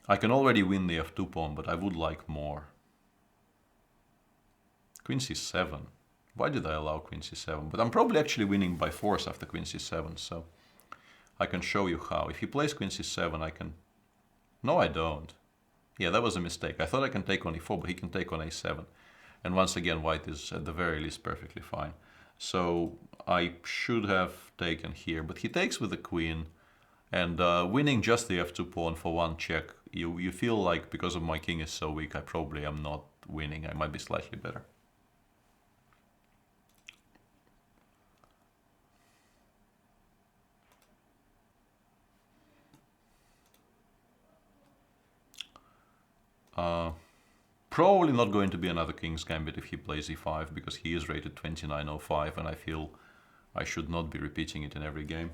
I can already win the f2 pawn, but I would like more. Queen c7. Why did I allow queen c7? But I'm probably actually winning by force after queen c7, so I can show you how. If he plays queen c7, I can... No, I don't. Yeah, that was a mistake. I thought I can take on e4, but he can take on a7. And once again, white is at the very least perfectly fine. So I should have taken here, but he takes with the queen, and winning just the f2 pawn for one check, you feel like because of my king is so weak, I probably am not winning. I might be slightly better. Probably not going to be another King's Gambit if he plays e5, because he is rated 2905, and I feel I should not be repeating it in every game.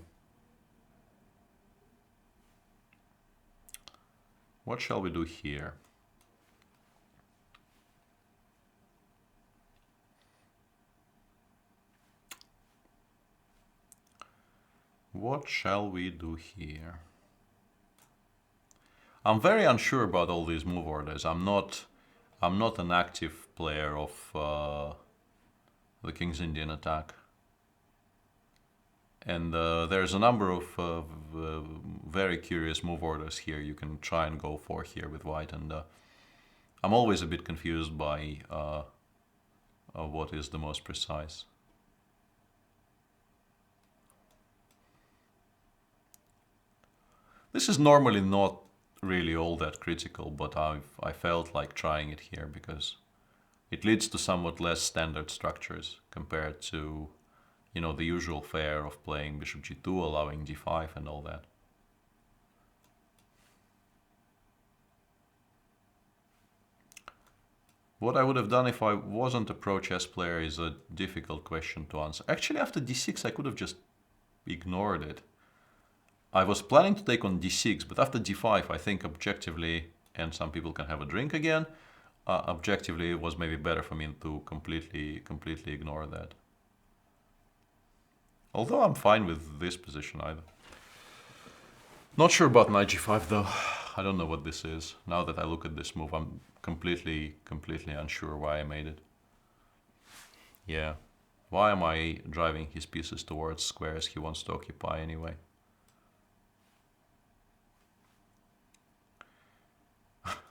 What shall we do here? What shall we do here? I'm very unsure about all these move orders. I'm not an active player of the King's Indian attack. And there's a number of very curious move orders here you can try and go for here with white, and I'm always a bit confused by what is the most precise. This is normally not really all that critical, but I felt like trying it here because it leads to somewhat less standard structures compared to, you know, the usual fare of playing bishop g2, allowing d5 and all that. What I would have done if I wasn't a pro chess player is a difficult question to answer. Actually, after d6, I could have just ignored it. I was planning to take on d6, but after d5, I think objectively, and some people can have a drink again, objectively it was maybe better for me to completely ignore that. Although I'm fine with this position either. Not sure about knight g5 though. I don't know what this is. Now that I look at this move, I'm completely unsure why I made it. Yeah. Why am I driving his pieces towards squares he wants to occupy anyway?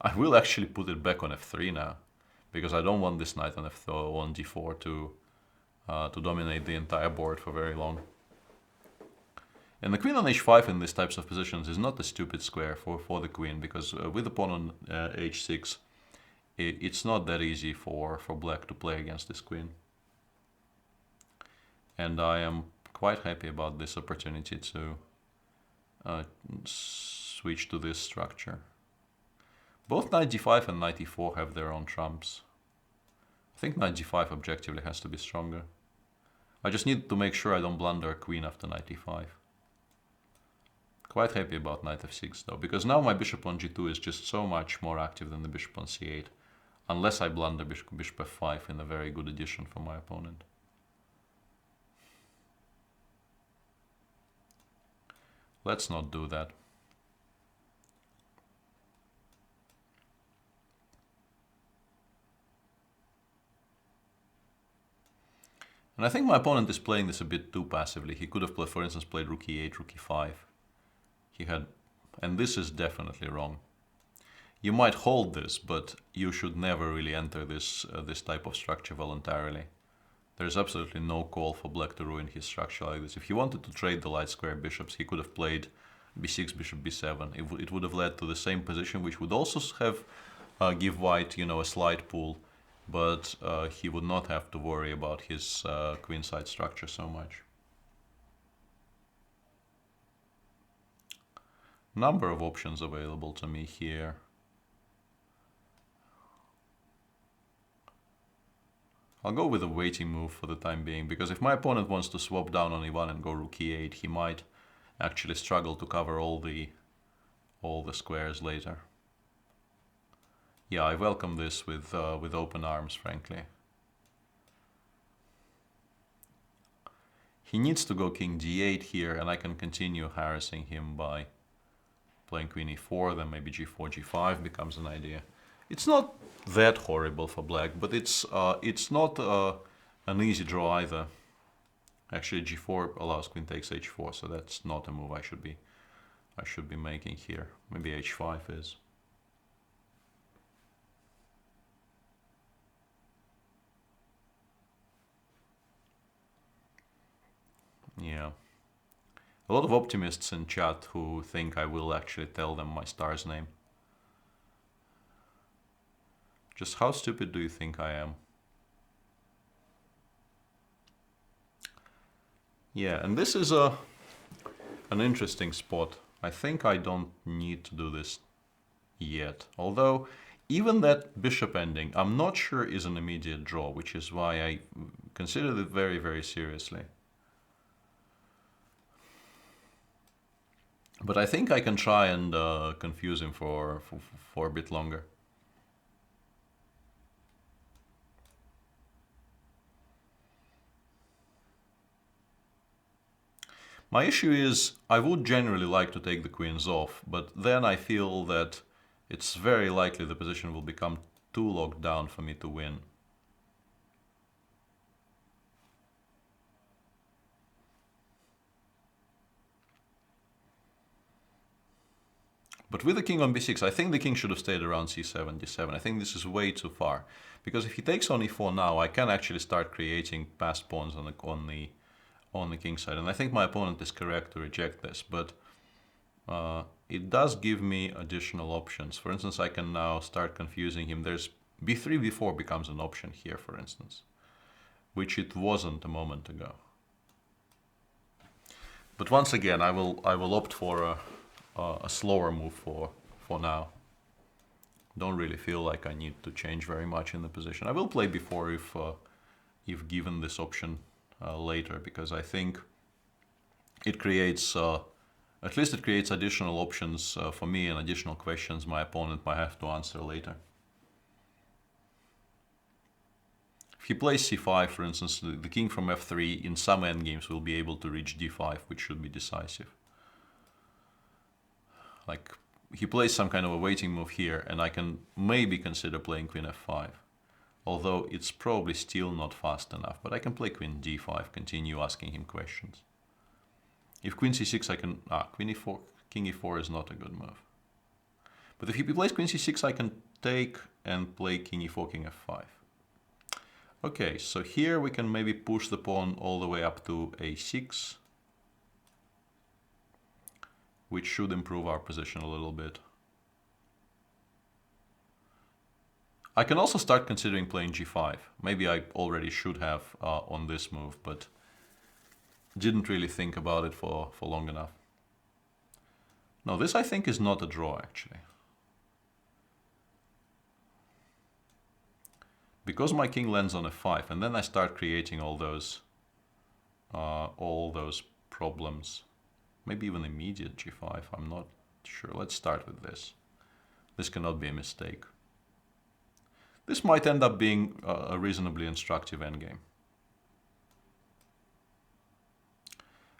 I will actually put it back on f3 now, because I don't want this knight on on d4 to dominate the entire board for very long. And the queen on h5 in these types of positions is not a stupid square for the queen, because with the pawn on h6, it's not that easy for black to play against this queen. And I am quite happy about this opportunity to switch to this structure. Both knight d5 and knight e4 have their own trumps. I think knight d5 objectively has to be stronger. I just need to make sure I don't blunder a queen after knight e5. Quite happy about knight f6 though, because now my bishop on g2 is just so much more active than the bishop on c8. Unless I blunder bishop f5 in a very good addition for my opponent. Let's not do that. And I think my opponent is playing this a bit too passively. He could have, for instance, played rook e8, rook e5. He had, and this is definitely wrong. You might hold this, but you should never really enter this type of structure voluntarily. There's absolutely no call for black to ruin his structure like this. If he wanted to trade the light square bishops, he could have played b6, bishop b7. It would have led to the same position, which would also have give white, you know, a slight pull. But he would not have to worry about his queenside structure so much. Number of options available to me here. I'll go with a waiting move for the time being, because if my opponent wants to swap down on e1 and go rook e8, he might actually struggle to cover all the squares later. Yeah, I welcome this with open arms, frankly. He needs to go king d8 here, and I can continue harassing him by playing queen e4, then maybe g4, g5 becomes an idea. It's not that horrible for black, but it's not an easy draw either. Actually, g4 allows queen takes h4, so that's not a move I should be making here. Maybe h5 is. Yeah. A lot of optimists in chat who think I will actually tell them my star's name. Just how stupid do you think I am? Yeah, and this is an interesting spot. I think I don't need to do this yet. Although, even that bishop ending, I'm not sure is an immediate draw, which is why I considered it very, very seriously. But I think I can try and confuse him for a bit longer. My issue is, I would generally like to take the queens off, but then I feel that it's very likely the position will become too locked down for me to win. But with the king on b6, I think the king should have stayed around c7, d7. I think this is way too far. Because if he takes on e4 now, I can actually start creating passed pawns on the king side. And I think my opponent is correct to reject this. But it does give me additional options. For instance, I can now start confusing him. There's b3, b4 becomes an option here, for instance, which it wasn't a moment ago. But once again, I will opt for a slower move for now. Don't really feel like I need to change very much in the position. I will play before if given this option later, because I think it creates at least it creates additional options for me and additional questions my opponent might have to answer later. If he plays c5, for instance, the king from f3 in some endgames will be able to reach d5, which should be decisive. Like, he plays some kind of a waiting move here, and I can maybe consider playing queen f5. Although it's probably still not fast enough, but I can play queen d5, continue asking him questions. If queen c6, I can... queen e4, king e4 is not a good move. But if he plays queen c6, I can take and play king e4, king f5. Okay, so here we can maybe push the pawn all the way up to a6, which should improve our position a little bit. I can also start considering playing g5. Maybe I already should have on this move, but didn't really think about it for long enough. No, this I think is not a draw, actually. Because my king lands on f5, and then I start creating all those problems. Maybe even immediate g5, I'm not sure. Let's start with this. This cannot be a mistake. This might end up being a reasonably instructive endgame.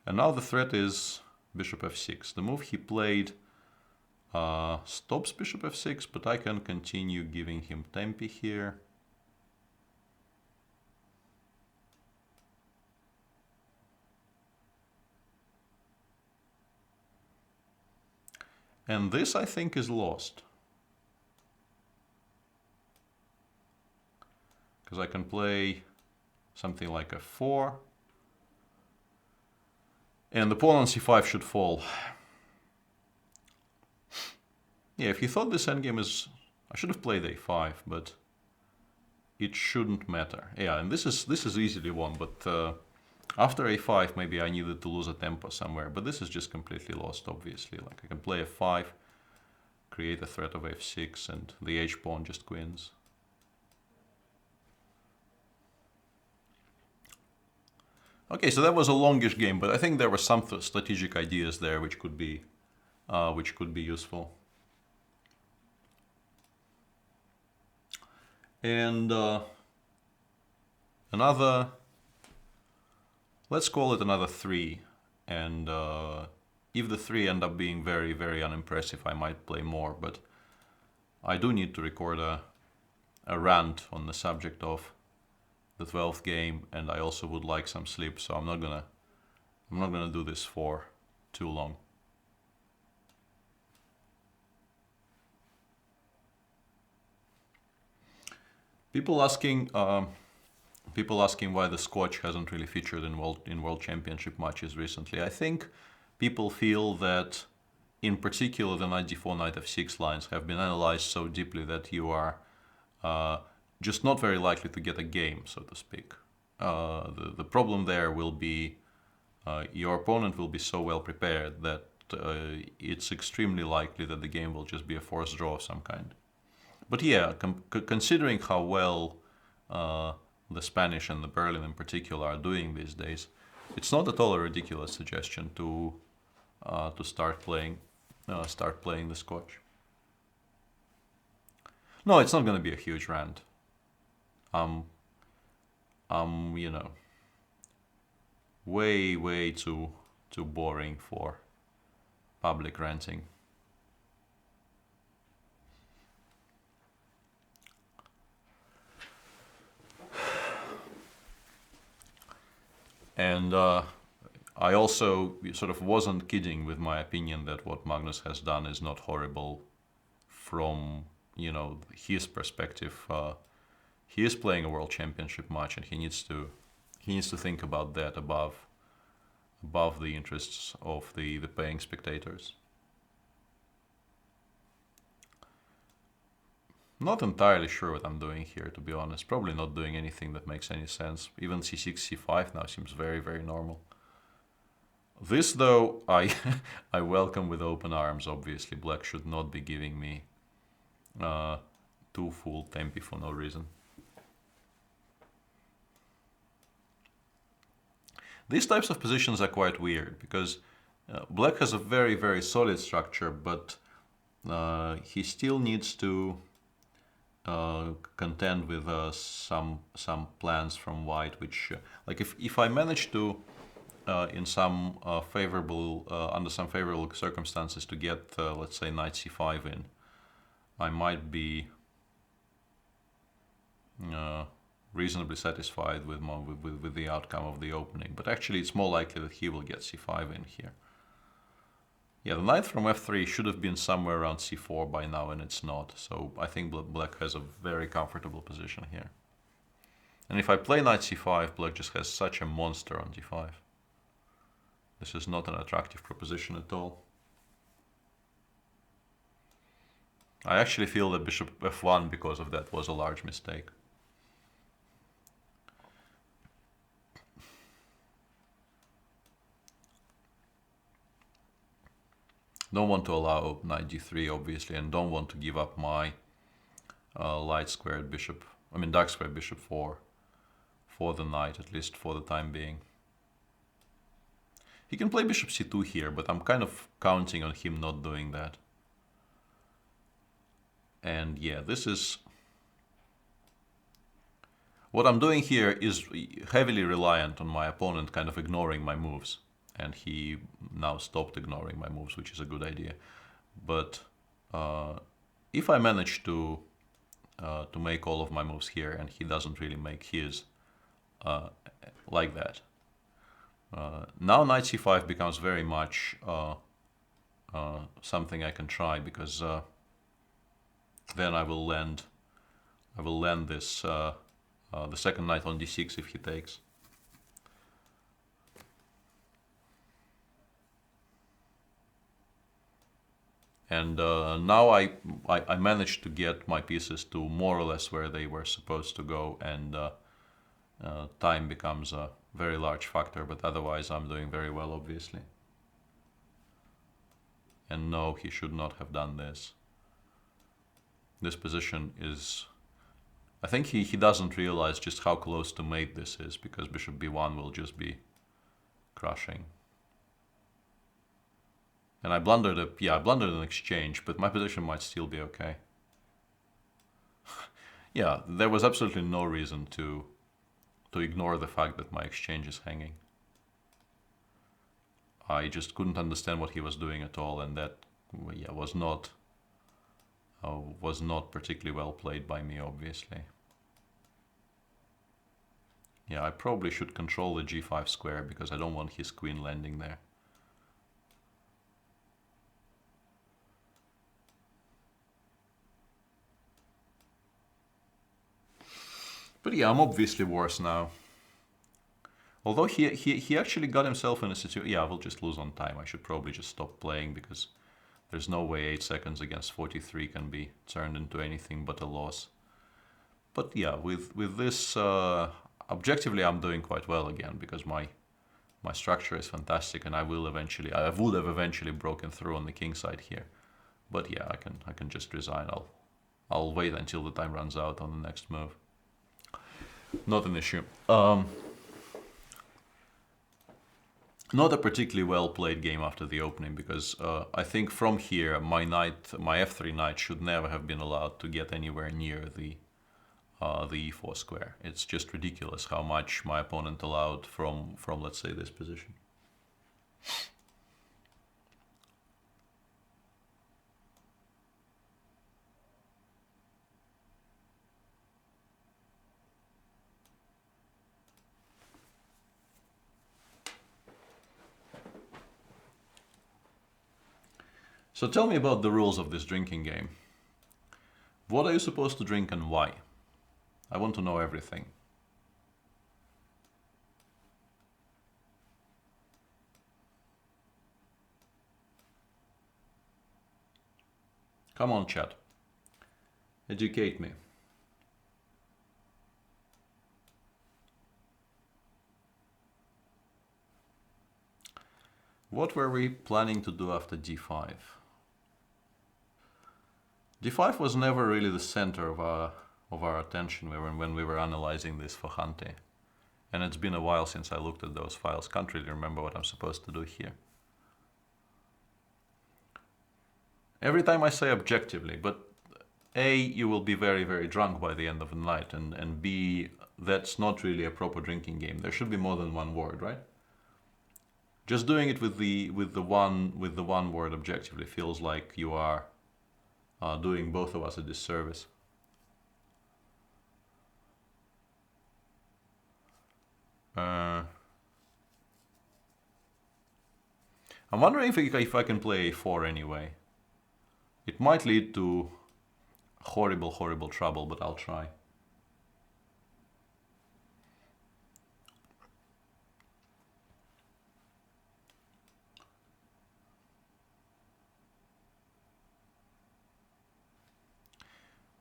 And now the threat is bishop f6. The move he played stops bishop f6, but I can continue giving him tempi here. And this, I think, is lost. Because I can play something like f4. And the pawn on c5 should fall. Yeah, if you thought this endgame is... I should have played a5, but it shouldn't matter. Yeah, and this is easily won, but after a5 maybe I needed to lose a tempo somewhere, but this is just completely lost, obviously. Like, I can play f5, create a threat of f6, and the h-pawn just wins. Okay, so that was a longish game, but I think there were some strategic ideas there which could be useful. And another, let's call it another 3. And if the 3 end up being very, very unimpressive, I might play more. But I do need to record a rant on the subject of the 12th game, and I also would like some sleep, so I'm not gonna do this for too long. People asking why the Scotch hasn't really featured in World Championship matches recently. I think people feel that, in particular, the knight d4, knight f6 lines have been analyzed so deeply that you are just not very likely to get a game, so to speak. The problem there will be your opponent will be so well prepared that it's extremely likely that the game will just be a forced draw of some kind. But yeah, considering how well the Spanish and the Berlin in particular are doing these days, it's not at all a ridiculous suggestion to start playing the Scotch. No, it's not going to be a huge rant. You know, way too boring for public ranting. And I also sort of wasn't kidding with my opinion that what Magnus has done is not horrible from, you know, his perspective. He is playing a World Championship match, and he needs to think about that above the interests of the paying spectators. Not entirely sure what I'm doing here, to be honest. Probably not doing anything that makes any sense. Even c6, c5 now seems very, very normal. This, though, I I welcome with open arms, obviously. Black should not be giving me two full tempi for no reason. These types of positions are quite weird, because Black has a very, very solid structure, but he still needs to contend with some plans from White, which, like if I manage to in some favorable under some favorable circumstances to get let's say knight c5 in, I might be reasonably satisfied with the outcome of the opening. But actually, it's more likely that he will get c5 in here. Yeah, the knight from f3 should have been somewhere around c4 by now, and it's not. So I think Black has a very comfortable position here. And if I play knight c5, Black just has such a monster on d5. This is not an attractive proposition at all. I actually feel that bishop f1 because of that was a large mistake. Don't want to allow knight d3, obviously, and don't want to give up my light squared bishop, I mean dark squared bishop for the knight, at least for the time being. He can play bishop c2 here, but I'm kind of counting on him not doing that. And yeah, this is... What I'm doing here is heavily reliant on my opponent kind of ignoring my moves. And he now stopped ignoring my moves, which is a good idea. But if I manage to make all of my moves here and he doesn't really make his like that, now knight c5 becomes very much something I can try, because then I will land this the second knight on d6 if he takes. And now I managed to get my pieces to more or less where they were supposed to go, and time becomes a very large factor, but otherwise I'm doing very well, obviously. And no, he should not have done this. This position is... I think he doesn't realize just how close to mate this is, because bishop b1 will just be crushing. And I blundered an exchange, but my position might still be okay. Yeah, there was absolutely no reason to ignore the fact that my exchange is hanging. I just couldn't understand what he was doing at all, and that, yeah, was not particularly well played by me, obviously. Yeah, I probably should control the g5 square, because I don't want his queen landing there. But yeah, I'm obviously worse now. Although he actually got himself in a situation... Yeah, I will just lose on time. I should probably just stop playing, because there's no way 8 seconds against 43 can be turned into anything but a loss. But yeah, with this, objectively I'm doing quite well again, because my structure is fantastic, and I would have eventually broken through on the king side here. But yeah, I can just resign. I'll wait until the time runs out on the next move. Not an issue. Not a particularly well played game after the opening, because I think from here my f3 knight should never have been allowed to get anywhere near the e4 square. It's just ridiculous how much my opponent allowed from let's say this position. So tell me about the rules of this drinking game. What are you supposed to drink and why? I want to know everything. Come on, chat. Educate me. What were we planning to do after d5? d5 was never really the center of our attention when we were analyzing this for Hante. And it's been a while since I looked at those files. Can't really remember what I'm supposed to do here. Every time I say objectively, but A, you will be very, very drunk by the end of the night, and B, that's not really a proper drinking game. There should be more than one word, right? Just doing it with the one word objectively feels like you are doing both of us a disservice. I'm wondering if I can play a4 anyway. It might lead to horrible, horrible trouble, but I'll try.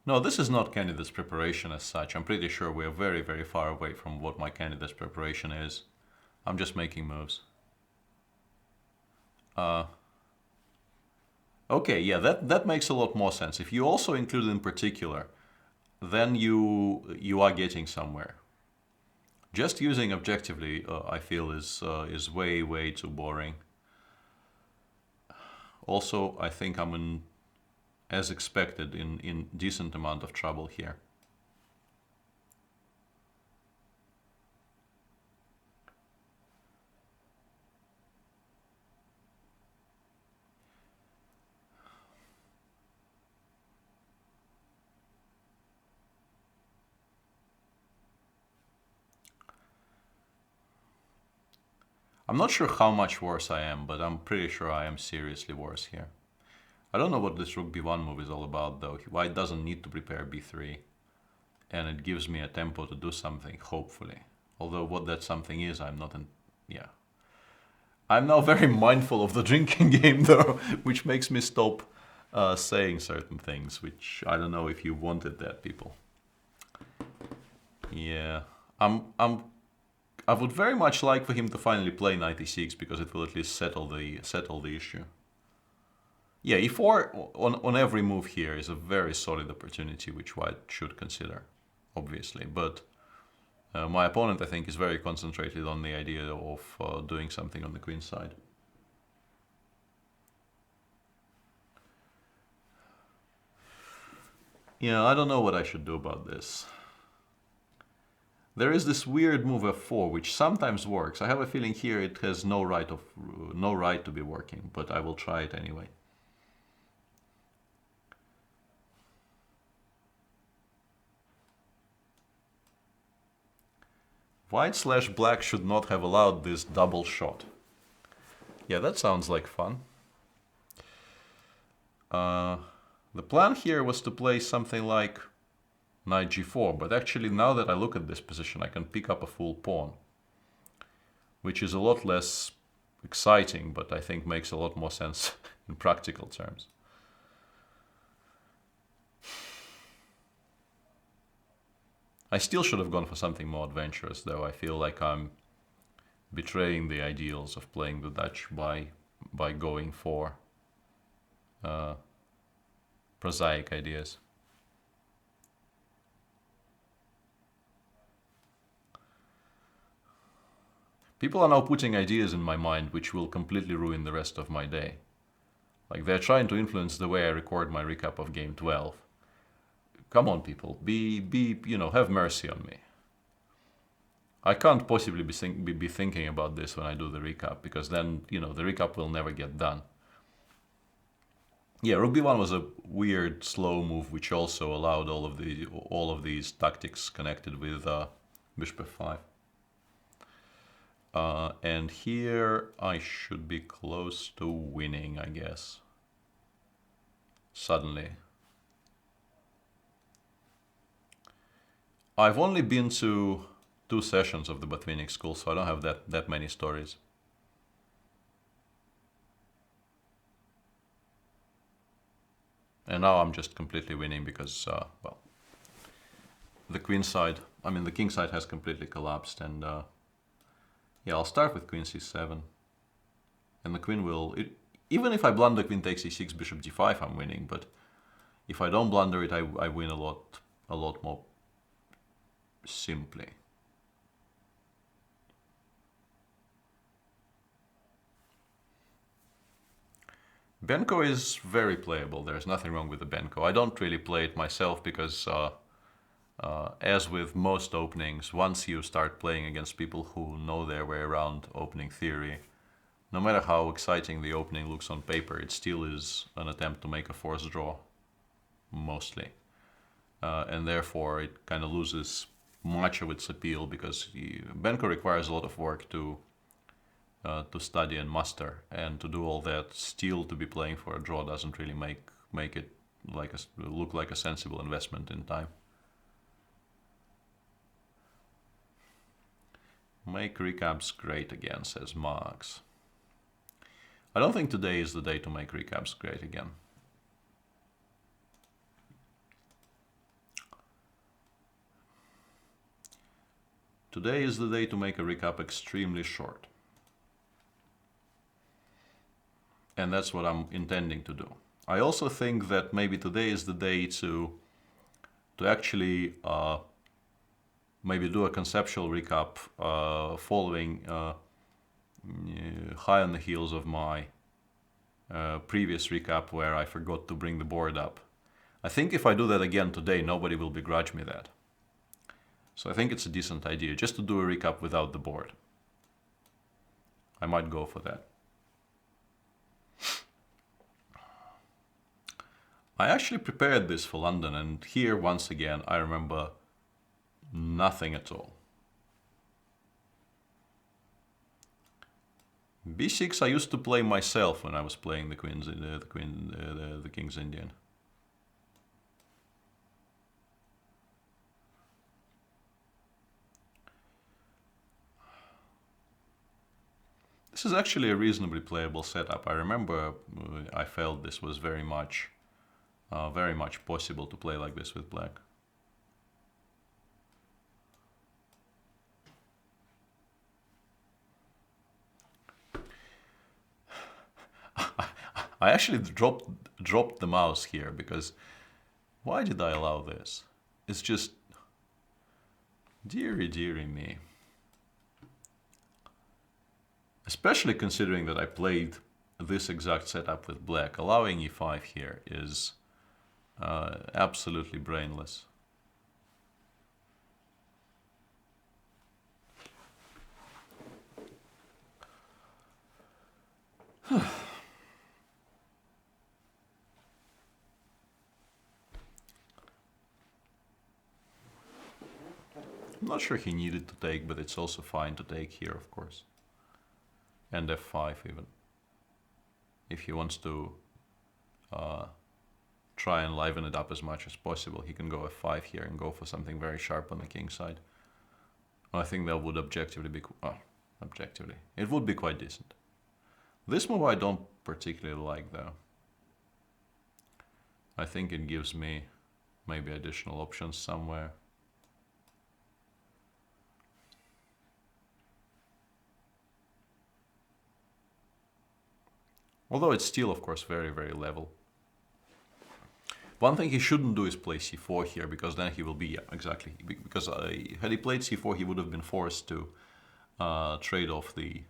No, this is not candidate's preparation as such. I'm pretty sure we're very, very far away from what my candidate's preparation is. I'm just making moves. Okay, yeah, that makes a lot more sense. If you also include it in particular, then you are getting somewhere. Just using objectively, I feel, is way, way too boring. Also, I think I'm in, as expected, in decent amount of trouble here. I'm not sure how much worse I am, but I'm pretty sure I am seriously worse here. I don't know what this rook b1 move is all about, though. White doesn't need to prepare b3, and it gives me a tempo to do something, hopefully. Although what that something is, I'm not in... yeah. I'm now very mindful of the drinking game, though, which makes me stop saying certain things, which I don't know if you wanted that, people. Yeah, I would very much like for him to finally play knight e6 because it will at least settle the issue. Yeah, e4 on every move here is a very solid opportunity which white should consider, obviously. But my opponent, I think, is very concentrated on the idea of doing something on the queen side. Yeah, I don't know what I should do about this. There is this weird move f4 which sometimes works. I have a feeling here it has no right to be working, but I will try it anyway. White/black should not have allowed this double shot. Yeah, that sounds like fun. The plan here was to play something like knight g4, but actually now that I look at this position, I can pick up a full pawn, which is a lot less exciting, but I think makes a lot more sense in practical terms. I still should have gone for something more adventurous, though. I feel like I'm betraying the ideals of playing the Dutch by going for prosaic ideas. People are now putting ideas in my mind which will completely ruin the rest of my day. Like, they're trying to influence the way I record my recap of game 12. Come on, people, have mercy on me. I can't possibly be thinking about this when I do the recap, because then, the recap will never get done. Yeah, rook b1 was a weird, slow move, which also allowed all of these tactics connected with bishop f5. And here I should be close to winning, I guess. Suddenly. I've only been to 2 sessions of the Botvinnik school, so I don't have that many stories. And now I'm just completely winning because, well, the queen side, I mean the king side has completely collapsed, and yeah, I'll start with queen c7. And the queen will, even if I blunder queen takes e6, bishop d5, I'm winning, but if I don't blunder it, I win a lot more simply. Benko is very playable. There's nothing wrong with the Benko. I don't really play it myself because, as with most openings, once you start playing against people who know their way around opening theory, no matter how exciting the opening looks on paper, it still is an attempt to make a forced draw, mostly. And therefore it kind of loses much of its appeal because Benko requires a lot of work to study and master, and to do all that still to be playing for a draw doesn't really make it like look like a sensible investment in time. Make recaps great again, says Max. I don't think today is the day to make recaps great again. Today is the day to make a recap extremely short. And that's what I'm intending to do. I also think that maybe today is the day to actually maybe do a conceptual recap following high on the heels of my previous recap where I forgot to bring the board up. I think if I do that again today, nobody will begrudge me that. So I think it's a decent idea just to do a recap without the board. I might go for that. I actually prepared this for London, and here once again I remember nothing at all. b6 I used to play myself when I was playing the King's Indian. This is actually a reasonably playable setup. I remember I felt this was very much possible to play like this with black. I actually dropped the mouse here because why did I allow this? It's just dearie me. Especially considering that I played this exact setup with black. Allowing e5 here is absolutely brainless. I'm not sure he needed to take, but it's also fine to take here, of course. And f5 even. If he wants to try and liven it up as much as possible, he can go f5 here and go for something very sharp on the king side. I think that would objectively be... objectively. It would be quite decent. This move I don't particularly like, though. I think it gives me maybe additional options somewhere. Although it's still, of course, very, very level. One thing he shouldn't do is play c4 here, because then he will be, yeah, exactly. Because had he played c4, he would have been forced to trade off the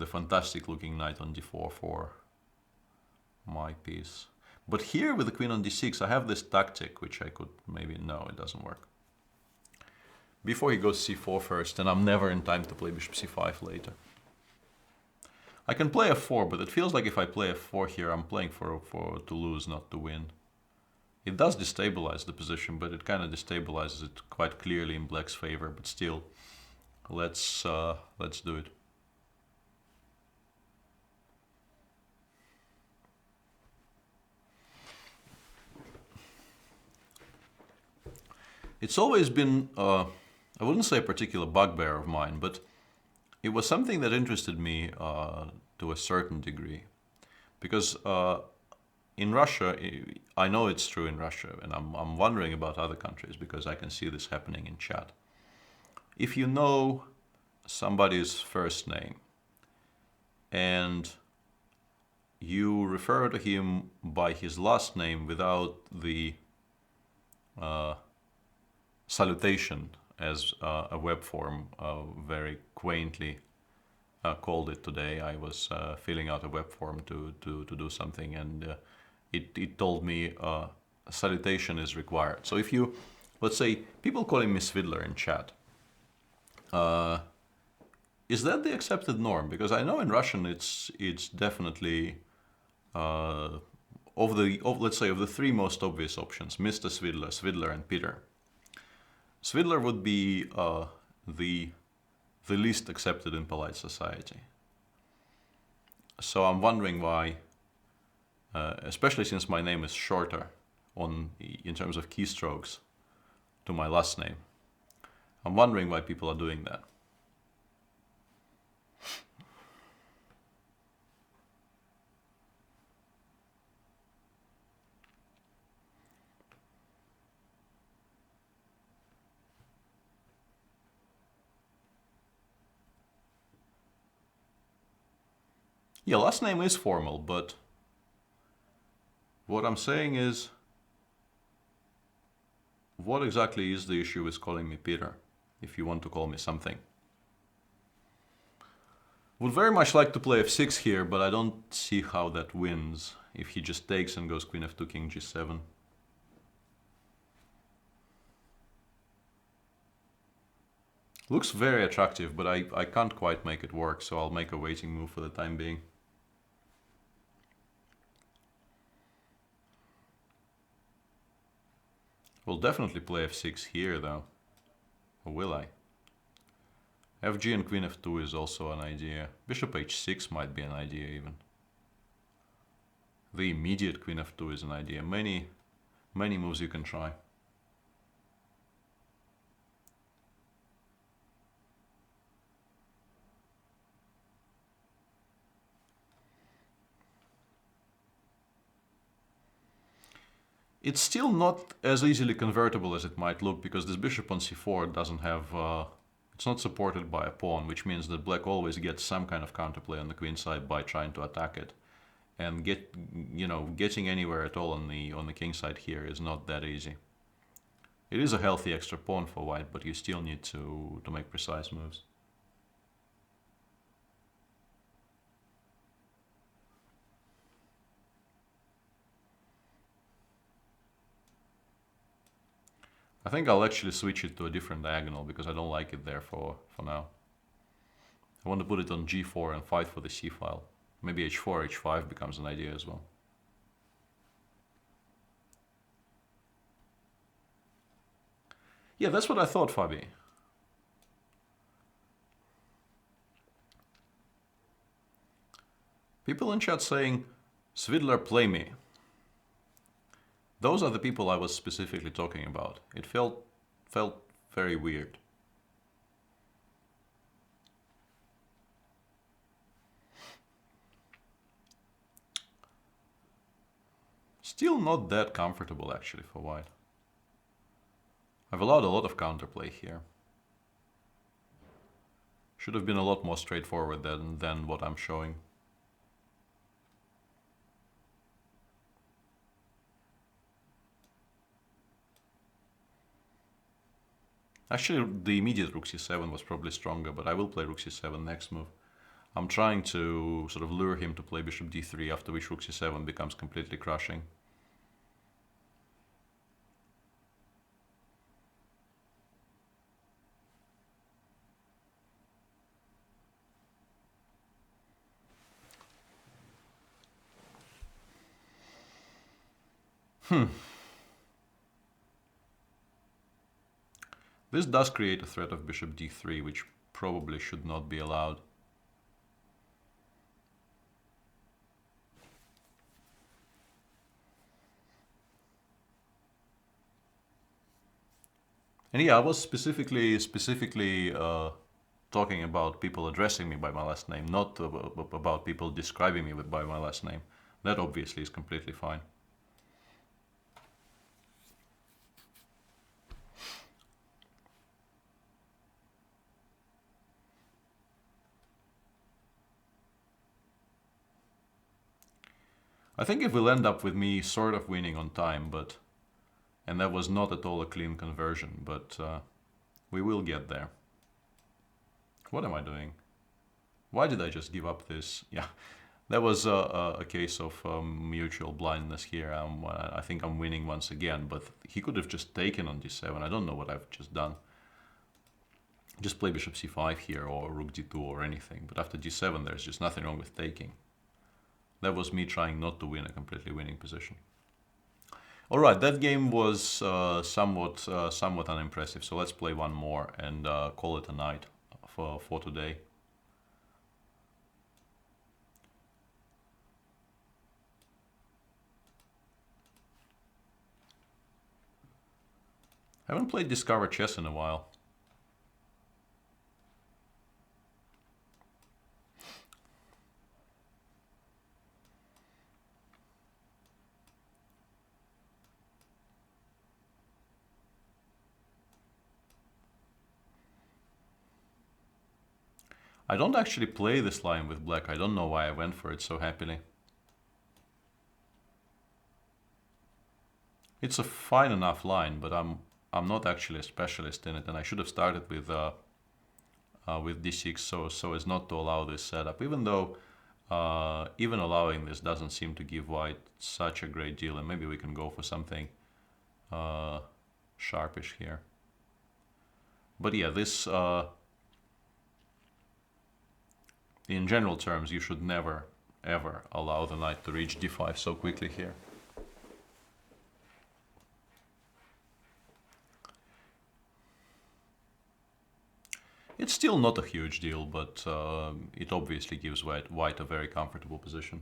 fantastic looking knight on d4 for my piece. But here with the queen on d6, I have this tactic, which I could maybe... No, it doesn't work. Before he goes c4 first, and I'm never in time to play bishop c5 later. I can play f4, but it feels like if I play f4 here, I'm playing for to lose, not to win. It does destabilize the position, but it kind of destabilizes it quite clearly in black's favor. But still, let's do it. It's always been, I wouldn't say a particular bugbear of mine, but it was something that interested me to a certain degree. Because in Russia, I know it's true in Russia, and I'm wondering about other countries because I can see this happening in chat. If you know somebody's first name and you refer to him by his last name without the salutation, as a web form very quaintly called it today. I was filling out a web form to do something, and it told me a salutation is required. So if you, let's say, people calling me Svidler in chat, is that the accepted norm? Because I know in Russian it's definitely let's say of the three most obvious options, Mr. Svidler, Svidler, and Peter. Svidler would be the least accepted in polite society. So I'm wondering why, especially since my name is shorter in terms of keystrokes to my last name, I'm wondering why people are doing that. Yeah, last name is formal, but what I'm saying is, what exactly is the issue with calling me Peter, if you want to call me something? Would very much like to play f6 here, but I don't see how that wins if he just takes and goes queen f2, king g7. Looks very attractive, but I can't quite make it work, so I'll make a waiting move for the time being. We'll definitely play f6 here, though. Or will I? Fg and queen f2 is also an idea. Bishop h6 might be an idea, even. The immediate queen f2 is an idea. Many moves you can try. It's still not as easily convertible as it might look, because this bishop on c4 doesn't have, it's not supported by a pawn, which means that black always gets some kind of counterplay on the queen side by trying to attack it. And getting anywhere at all on the king side here is not that easy. It is a healthy extra pawn for white, but you still need to make precise moves. I think I'll actually switch it to a different diagonal because I don't like it there for now. I want to put it on g4 and fight for the c file. Maybe h4, h5 becomes an idea as well. Yeah, that's what I thought, Fabi. People in chat saying, Svidler, play me. Those are the people I was specifically talking about. It felt very weird. Still not that comfortable actually for white. I've allowed a lot of counterplay here. Should have been a lot more straightforward than what I'm showing. Actually, the immediate rook c7 was probably stronger, but I will play rook c7 next move. I'm trying to sort of lure him to play bishop d3, after which rook c7 becomes completely crushing. This does create a threat of bishop d3, which probably should not be allowed. And yeah, I was specifically talking about people addressing me by my last name, not about people describing me by my last name. That obviously is completely fine. I think it will end up with me sort of winning on time, but... And that was not at all a clean conversion, but we will get there. What am I doing? Why did I just give up this? Yeah, that was a case of mutual blindness here. I think I'm winning once again, but he could have just taken on d7. I don't know what I've just done. Just play bishop c5 here, or rook d2 or anything. But after d7, there's just nothing wrong with taking. That was me trying not to win a completely winning position. All right, that game was somewhat unimpressive. So let's play one more and call it a night for today. I haven't played Discover Chess in a while. I don't actually play this line with black. I don't know why I went for it so happily. It's a fine enough line, but I'm not actually a specialist in it, and I should have started with d6 so as not to allow this setup. Even though even allowing this doesn't seem to give white such a great deal, and maybe we can go for something sharpish here. But yeah, this in general terms, you should never ever allow the knight to reach d5 so quickly here. It's still not a huge deal, but it obviously gives white a very comfortable position.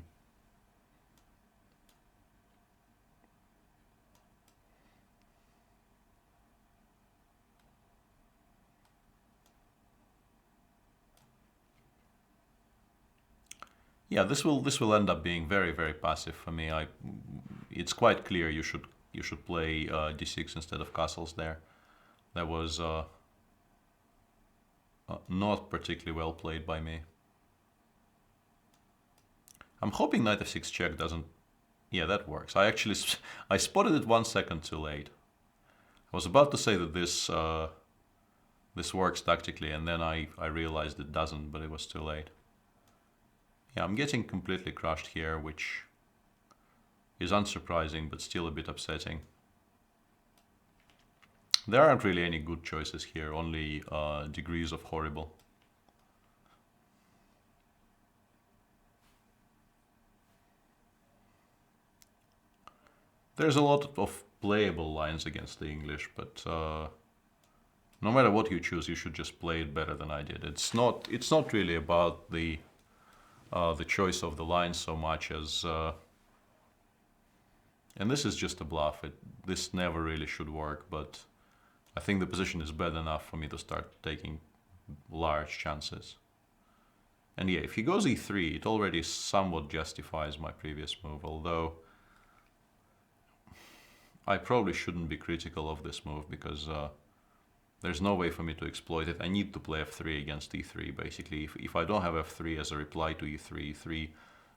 Yeah, this will end up being very, very passive for me. It's quite clear you should play d6 instead of castles there. That was not particularly well played by me. I'm hoping knight f6 check doesn't... Yeah, that works. I spotted it 1 second too late. I was about to say that this works tactically, and then I realized it doesn't, but it was too late. Yeah, I'm getting completely crushed here, which is unsurprising, but still a bit upsetting. There aren't really any good choices here, only degrees of horrible. There's a lot of playable lines against the English, but no matter what you choose, you should just play it better than I did. It's not really about the choice of the lines so much as... and this is just a bluff. This never really should work, but I think the position is bad enough for me to start taking large chances. And yeah, if he goes e3, it already somewhat justifies my previous move, although I probably shouldn't be critical of this move because there's no way for me to exploit it. I need to play f3 against e3, basically. If I don't have f3 as a reply to e3, e3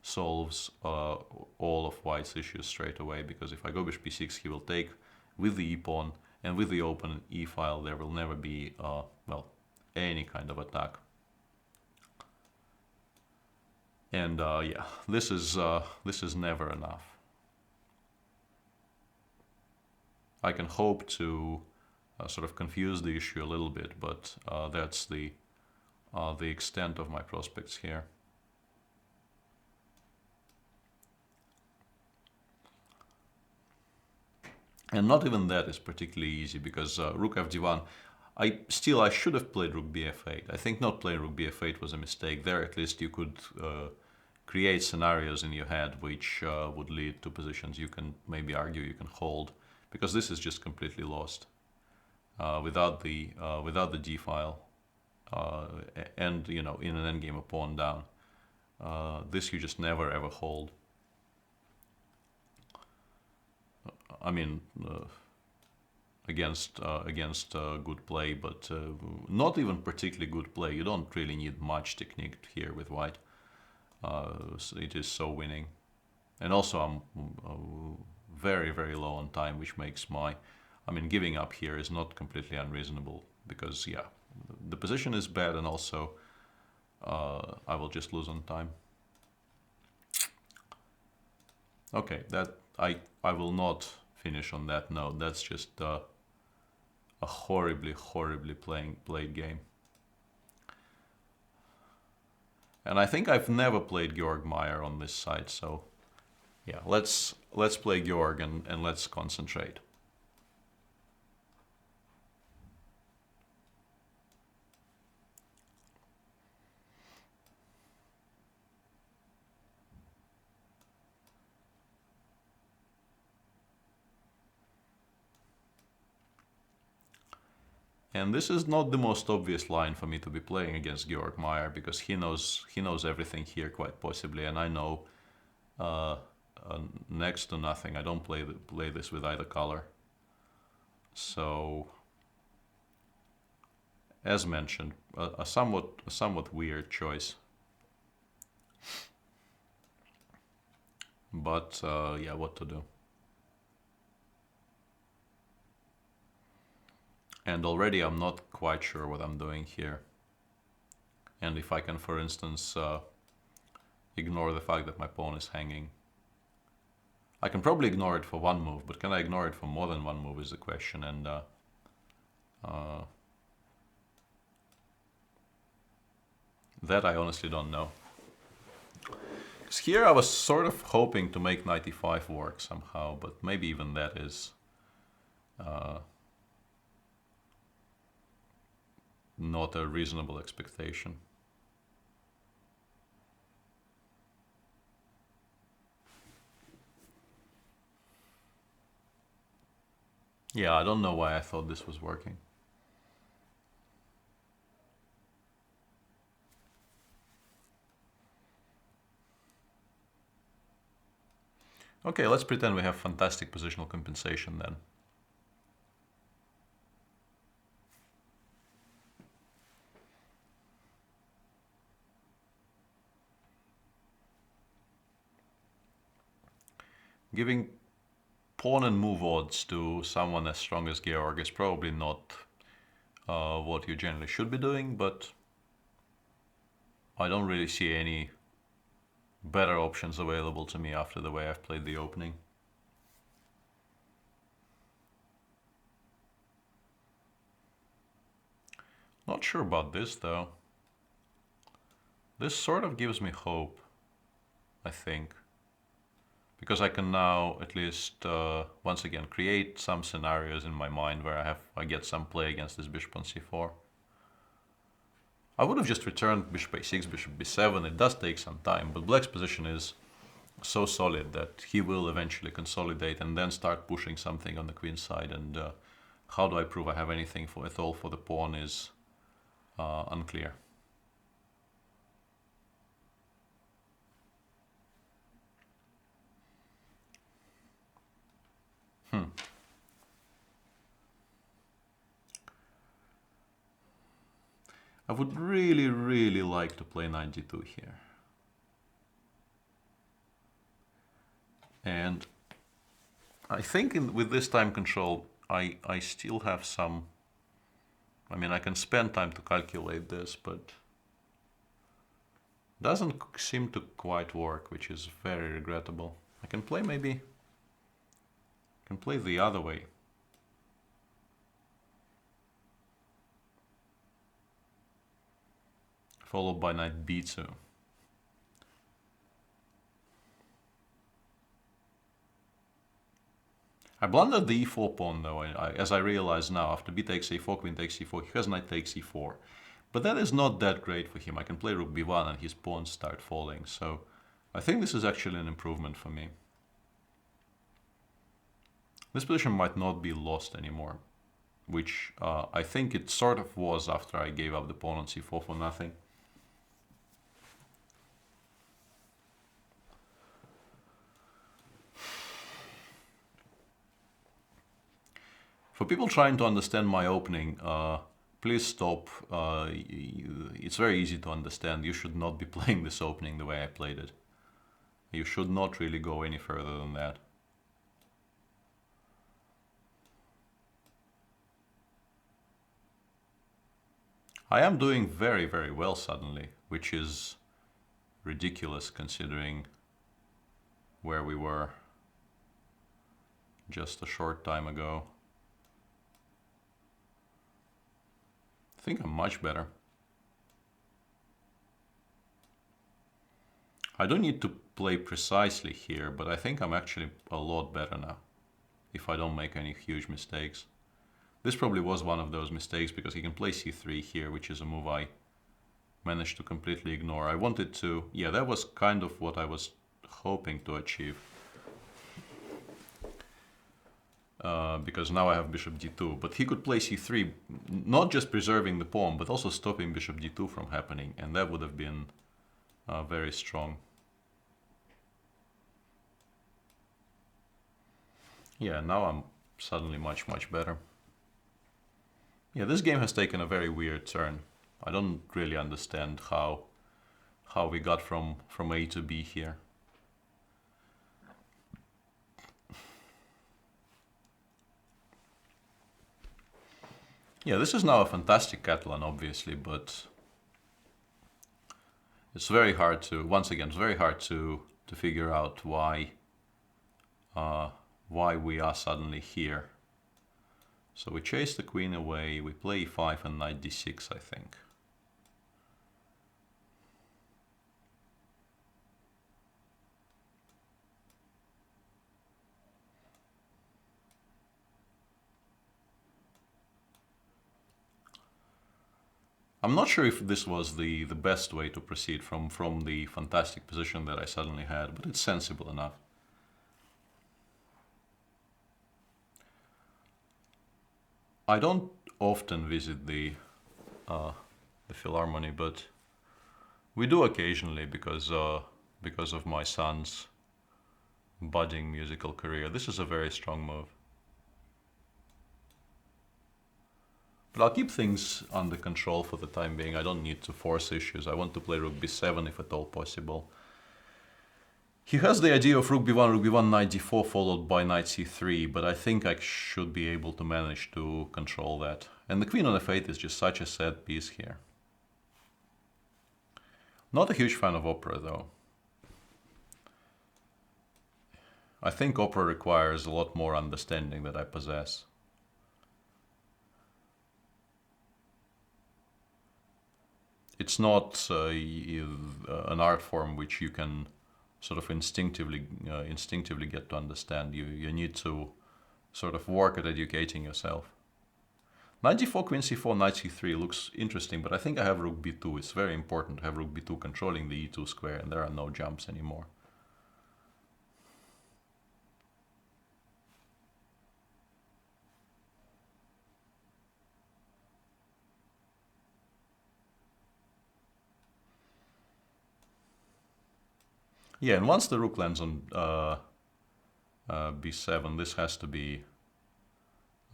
solves all of white's issues straight away, because if I go bishop b6, he will take with the e-pawn, and with the open e-file there will never be, well, any kind of attack. And yeah, this is never enough. I can hope to sort of confuse the issue a little bit, but that's the extent of my prospects here. And not even that is particularly easy, because rook fd1, I should have played rook bf8. I think not playing rook bf8 was a mistake. There at least you could create scenarios in your head which would lead to positions you can maybe argue you can hold, because this is just completely lost without the d file and, you know, in an endgame a pawn down. This you just never ever hold. I mean, against good play, but not even particularly good play. You don't really need much technique here with white. So it is so winning. And also I'm very, very low on time, which makes I mean, giving up here is not completely unreasonable because, yeah, the position is bad and also I will just lose on time. Okay, that I will not finish on that note. That's just a horribly, horribly played game. And I think I've never played Georg Meyer on this side, so yeah, let's play Georg and let's concentrate. And this is not the most obvious line for me to be playing against Georg Meyer because he knows everything here quite possibly, and I know next to nothing. I don't play this with either color. So, as mentioned, a somewhat weird choice. But yeah, what to do? And already I'm not quite sure what I'm doing here. And if I can, for instance, ignore the fact that my pawn is hanging. I can probably ignore it for one move, but can I ignore it for more than one move is the question. And that I honestly don't know. Because here I was sort of hoping to make 95 work somehow, but maybe even that is not a reasonable expectation. Yeah, I don't know why I thought this was working. Okay, let's pretend we have fantastic positional compensation then. Giving pawn and move odds to someone as strong as Georg is probably not what you generally should be doing, but I don't really see any better options available to me after the way I've played the opening. Not sure about this though. This sort of gives me hope, I think. Because I can now at least once again create some scenarios in my mind where I get some play against this bishop on c4. I would have just returned bishop a6, bishop b7. It does take some time, but black's position is so solid that he will eventually consolidate and then start pushing something on the queen side. And how do I prove I have anything at all for the pawn is unclear. I would really, really like to play 92 here. And I think with this time control, I still have some... I mean, I can spend time to calculate this, but doesn't seem to quite work, which is very regrettable. I can play maybe... I can play the other way. Followed by knight b2. I blundered the e4 pawn though, as I realize now, after b takes a4, queen takes c4, he has knight takes e4. But that is not that great for him. I can play rook b1 and his pawns start falling, so I think this is actually an improvement for me. This position might not be lost anymore, which I think it sort of was after I gave up the pawn on c4 for nothing. For people trying to understand my opening, please stop. It's very easy to understand. You should not be playing this opening the way I played it. You should not really go any further than that. I am doing very, very well suddenly, which is ridiculous considering where we were just a short time ago. I think I'm much better. I don't need to play precisely here, but I think I'm actually a lot better now, if I don't make any huge mistakes. This probably was one of those mistakes because he can play c3 here, which is a move I managed to completely ignore. I wanted to, yeah, that was kind of what I was hoping to achieve. Because now I have bishop d2, but he could play c3, not just preserving the pawn, but also stopping bishop d2 from happening, and that would have been very strong. Yeah, now I'm suddenly much, much better. Yeah, this game has taken a very weird turn. I don't really understand how we got from A to B here. Yeah, this is now a fantastic Catalan, obviously, but it's very hard to, once again, it's very hard to figure out why we are suddenly here. So we chase the queen away, we play e5 and knight d6, I think. I'm not sure if this was the best way to proceed from the fantastic position that I suddenly had, but it's sensible enough. I don't often visit the Philharmony, but we do occasionally because of my son's budding musical career. This is a very strong move. But I'll keep things under control for the time being. I don't need to force issues. I want to play rook b7 if at all possible. He has the idea of rook b1, knight d4 followed by knight c3, but I think I should be able to manage to control that. And the queen on f8 is just such a sad piece here. Not a huge fan of opera though. I think opera requires a lot more understanding that I possess. It's not an art form which you can sort of instinctively get to understand. You need to sort of work at educating yourself. Knight d4, queen c4, knight c3 looks interesting, but I think I have rook b2. It's very important to have rook b2 controlling the e2 square, and there are no jumps anymore. Yeah, and once the rook lands on b7, this has to be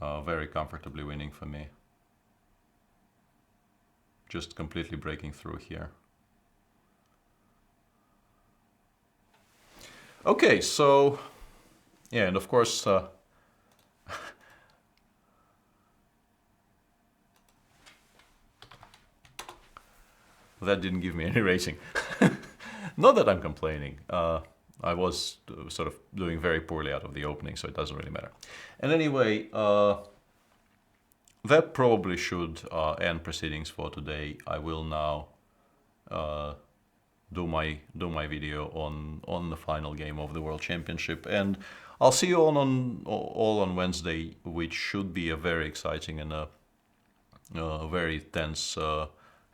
very comfortably winning for me. Just completely breaking through here. Okay, so yeah, and of course that didn't give me any rating. Not that I'm complaining. I was sort of doing very poorly out of the opening, so it doesn't really matter. And anyway, that probably should end proceedings for today. I will now do my video on the final game of the World Championship, and I'll see you all on Wednesday, which should be a very exciting and a very tense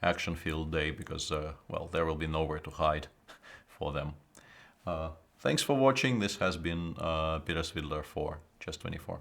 action-filled day because well, there will be nowhere to hide for them. Thanks for watching. This has been Peter Svidler for Chess24.